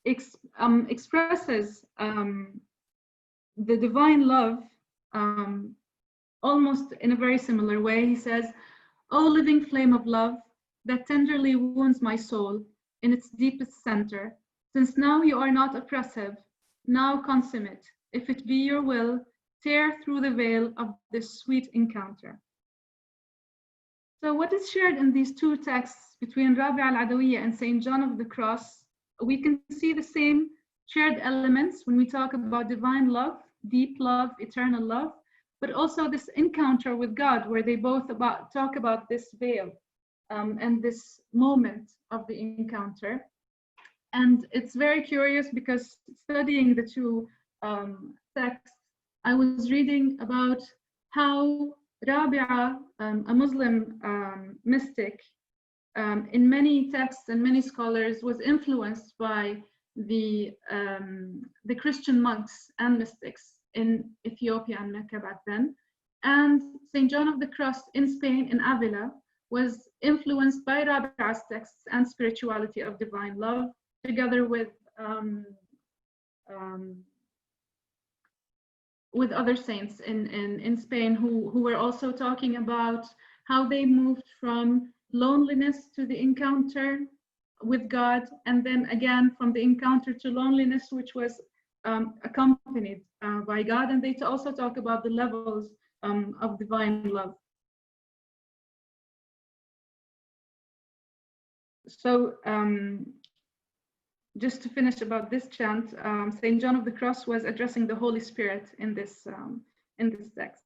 expresses the divine love almost in a very similar way. He says, "O living flame of love that tenderly wounds my soul in its deepest center, since now you are not oppressive, now consummate, if it be your will, tear through the veil of this sweet encounter." So what is shared in these two texts between Rabi'a al-Adawiyya and Saint John of the Cross, we can see the same shared elements when we talk about divine love, deep love, eternal love, but also this encounter with God where they both talk about this veil and this moment of the encounter. And it's very curious because studying the two texts, I was reading about how Rabi'a, a Muslim mystic, in many texts and many scholars was influenced by the Christian monks and mystics in Ethiopia and Mecca back then. And Saint John of the Cross in Spain, in Avila, was influenced by Rabi'a's texts and spirituality of divine love, together with other saints in Spain who were also talking about how they moved from loneliness to the encounter with God, and then again from the encounter to loneliness, which was accompanied by God. And they also talk about the levels of divine love. So just to finish about this chant, Saint John of the Cross was addressing the Holy Spirit in this text.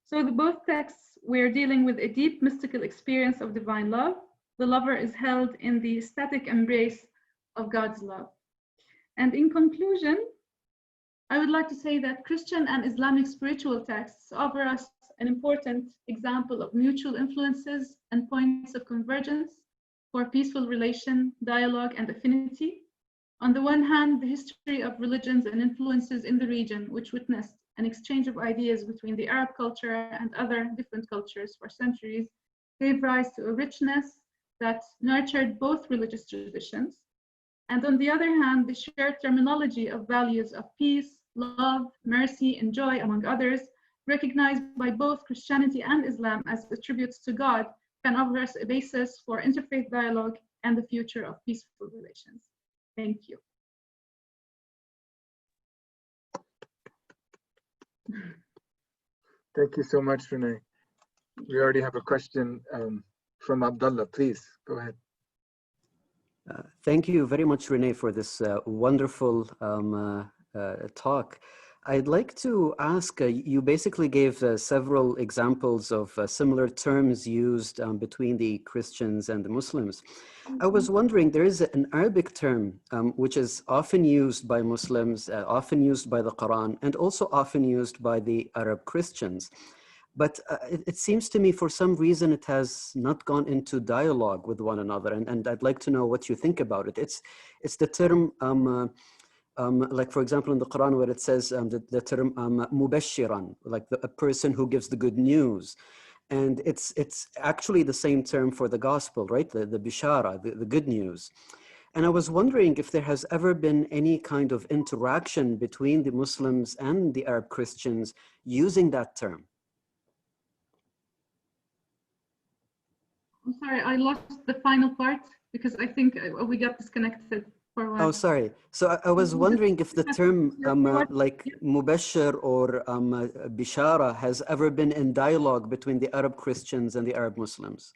So both texts were dealing with a deep mystical experience of divine love. The lover is held in the ecstatic embrace of God's love. And in conclusion, I would like to say that Christian and Islamic spiritual texts offer us an important example of mutual influences and points of convergence for peaceful relation, dialogue, and affinity. On the one hand, the history of religions and influences in the region, which witnessed an exchange of ideas between the Arab culture and other different cultures for centuries, gave rise to a richness that nurtured both religious traditions. And on the other hand, the shared terminology of values of peace, love, mercy, and joy, among others, recognized by both Christianity and Islam as attributes to God, can offer us a basis for interfaith dialogue and the future of peaceful relations. Thank you. Thank you so much, Renee. We already have a question from Abdullah. Please, go ahead. Thank you very much, Renee, for this wonderful talk. I'd like to ask, you basically gave several examples of similar terms used between the Christians and the Muslims. I was wondering, there is an Arabic term which is often used by Muslims, often used by the Quran, and also often used by the Arab Christians. But it seems to me, for some reason, it has not gone into dialogue with one another. And I'd like to know what you think about it. It's the term like for example in the Quran where it says the term mubashiran, like a person who gives the good news. And it's actually the same term for the gospel, right? The bishara, the good news. And I was wondering if there has ever been any kind of interaction between the Muslims and the Arab Christians using that term. I'm sorry, I lost the final part because I think we got disconnected for a while. Oh, sorry. So I was wondering if the term like mubashir or bishara has ever been in dialogue between the Arab Christians and the Arab Muslims.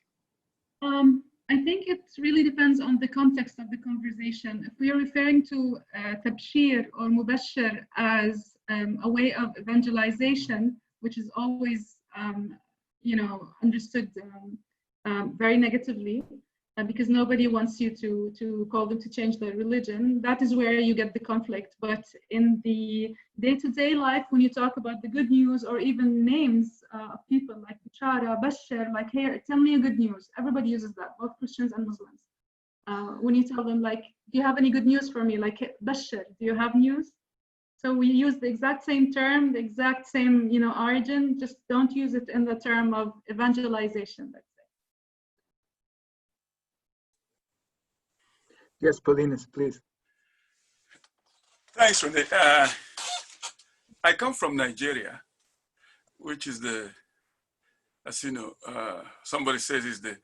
I think it really depends on the context of the conversation. If we are referring to tabshir or mubashir as a way of evangelization, which is always, understood very negatively, because nobody wants you to call them to change their religion, that is where you get the conflict. But in the day-to-day life, when you talk about the good news or even names of people like Bishara, Bashar, like, hey, tell me a good news. Everybody uses that, both Christians and Muslims. When you tell them, like, do you have any good news for me? Like, Bashar, do you have news? So we use the exact same term, the exact same, origin, just don't use it in the term of evangelization, let's say. Yes, Paulinus, please. Thanks, Renee. I come from Nigeria, which is as you know, somebody says is the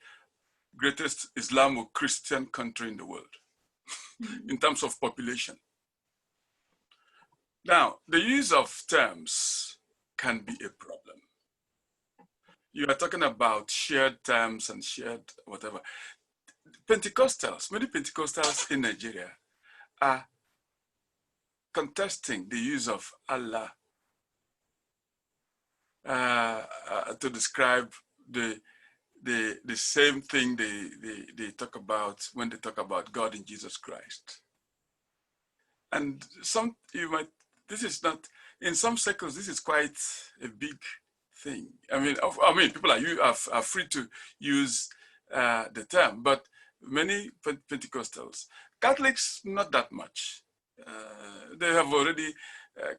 greatest Islamo-Christian country in the world in terms of population. Now, the use of terms can be a problem. You are talking about shared terms and shared whatever. Pentecostals, many Pentecostals in Nigeria are contesting the use of Allah to describe the same thing they talk about when they talk about God in Jesus Christ. And this is not, in some circles, this is quite a big thing. I mean, people are free to use the term, but many Pentecostals, Catholics, not that much. They have already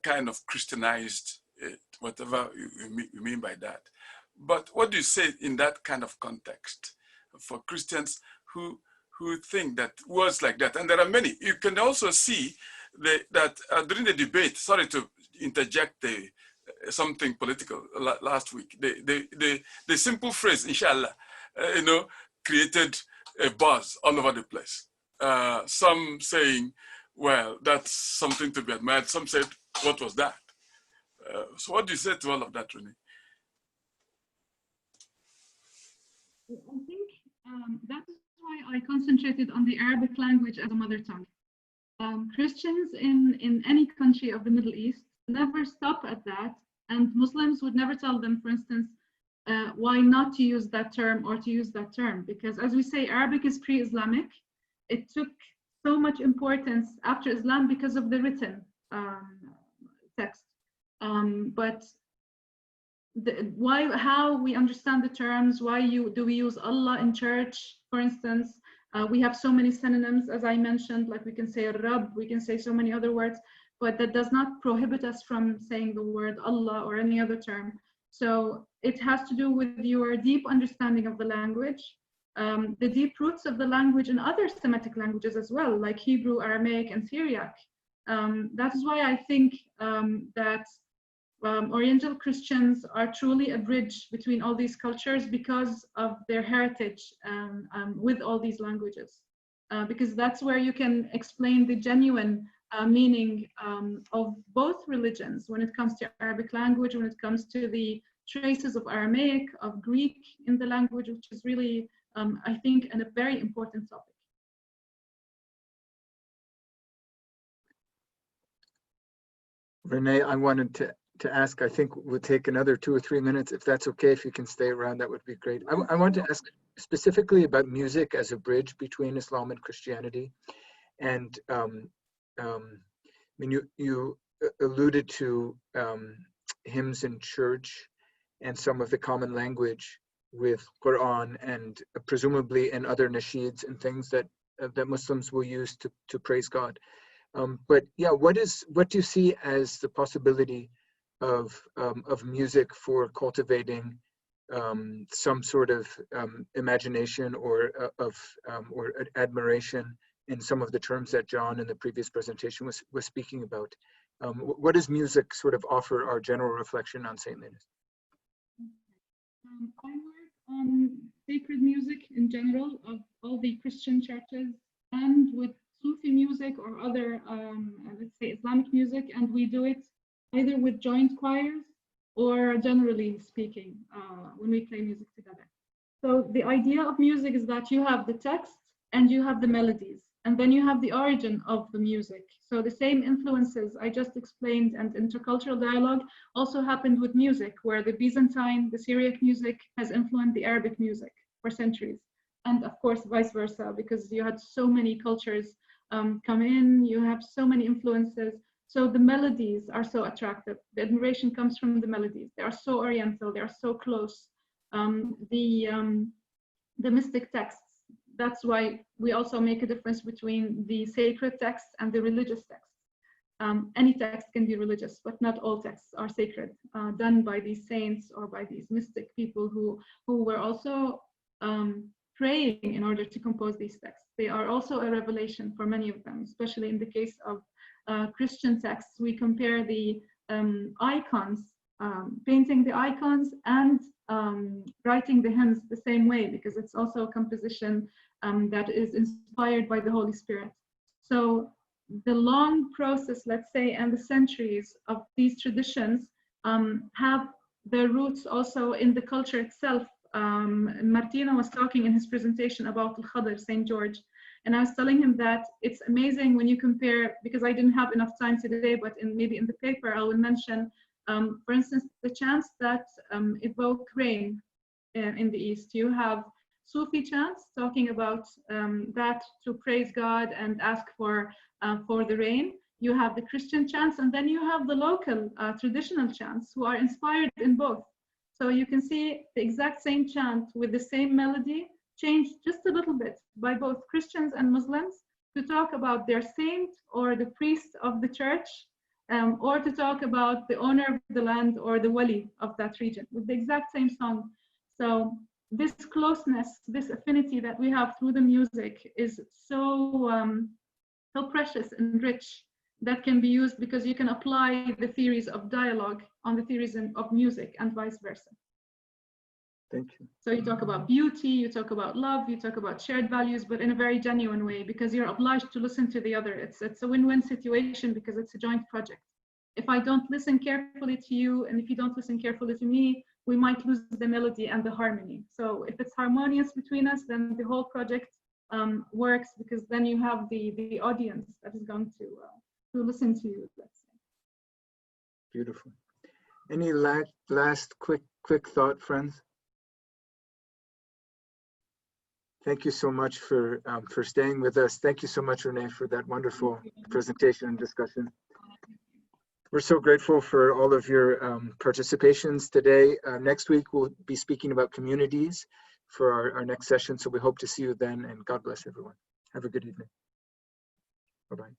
kind of Christianized it, whatever you mean by that. But what do you say in that kind of context for Christians who think that words like that? And there are many. You can also see that during the debate, sorry to interject something political last week, the simple phrase, inshallah, created a buzz all over the place. Some saying, well, that's something to be admired. Some said, what was that? So what do you say to all of that, Renee? I think that's why I concentrated on the Arabic language as a mother tongue. Christians in any country of the Middle East never stop at that, and Muslims would never tell them, for instance, why not to use that term or to use that term, because as we say, Arabic is pre-Islamic. It took so much importance after Islam because of the written text. But how we understand the terms, do we use Allah in church, for instance? We have so many synonyms, as I mentioned, like we can say Rabb, we can say so many other words, but that does not prohibit us from saying the word Allah or any other term. So it has to do with your deep understanding of the language, the deep roots of the language in other Semitic languages as well, like Hebrew, Aramaic, and Syriac. That is why I think that Oriental Christians are truly a bridge between all these cultures because of their heritage with all these languages. Because that's where you can explain the genuine meaning of both religions when it comes to Arabic language, when it comes to the traces of Aramaic, of Greek in the language, which is really, I think, a very important topic. Renee, I wanted to ask, I think we'll take another 2 or 3 minutes, if that's okay, if you can stay around, that would be great. I want to ask specifically about music as a bridge between Islam and Christianity. And I mean, you alluded to hymns in church and some of the common language with Quran and presumably in other nasheeds and things that Muslims will use to praise God. But yeah, what do you see as the possibility of music for cultivating some sort of imagination or admiration in some of the terms that John in the previous presentation was speaking about? What does music sort of offer our general reflection on saintliness? I work on sacred music in general of all the Christian churches and with Sufi music or other, let's say, Islamic music, and we do it either with joint choirs or generally speaking when we play music together. So the idea of music is that you have the text and you have the melodies, and then you have the origin of the music. So the same influences I just explained and intercultural dialogue also happened with music, where the Byzantine, the Syriac music has influenced the Arabic music for centuries. And of course, vice versa, because you had so many cultures come in, you have so many influences. So the melodies are so attractive. The admiration comes from the melodies. They are so oriental, they are so close. The mystic texts, that's why we also make a difference between the sacred texts and the religious texts. Any text can be religious, but not all texts are sacred, done by these saints or by these mystic people who were also praying in order to compose these texts. They are also a revelation for many of them, especially in the case of Christian texts. We compare the icons, painting the icons and writing the hymns the same way, because it's also a composition that is inspired by the Holy Spirit. So the long process, let's say, and the centuries of these traditions have their roots also in the culture itself. Martino was talking in his presentation about Al-Khadr, St. George, and I was telling him that it's amazing when you compare, because I didn't have enough time today, but maybe in the paper I will mention, for instance, the chants that evoke rain in the East. You have Sufi chants talking about that to praise God and ask for the rain. You have the Christian chants, and then you have the local traditional chants who are inspired in both. So you can see the exact same chant with the same melody changed just a little bit by both Christians and Muslims to talk about their saint or the priest of the church, or to talk about the owner of the land or the wali of that region with the exact same song. So this closeness, this affinity that we have through the music is so precious and rich, that can be used because you can apply the theories of dialogue on the theories of music and vice versa. Thank you. So you talk about beauty, you talk about love, you talk about shared values, but in a very genuine way, because you're obliged to listen to the other. It's a win-win situation because it's a joint project. If I don't listen carefully to you, and if you don't listen carefully to me, we might lose the melody and the harmony. So if it's harmonious between us, then the whole project works, because then you have the audience that is going to listen to you, let's say. Beautiful. Any last quick thought, friends? Thank you so much for staying with us. Thank you so much, Renee, for that wonderful presentation and discussion. We're so grateful for all of your participations today. Next week, we'll be speaking about communities for our next session. So we hope to see you then, and God bless everyone. Have a good evening. Bye-bye.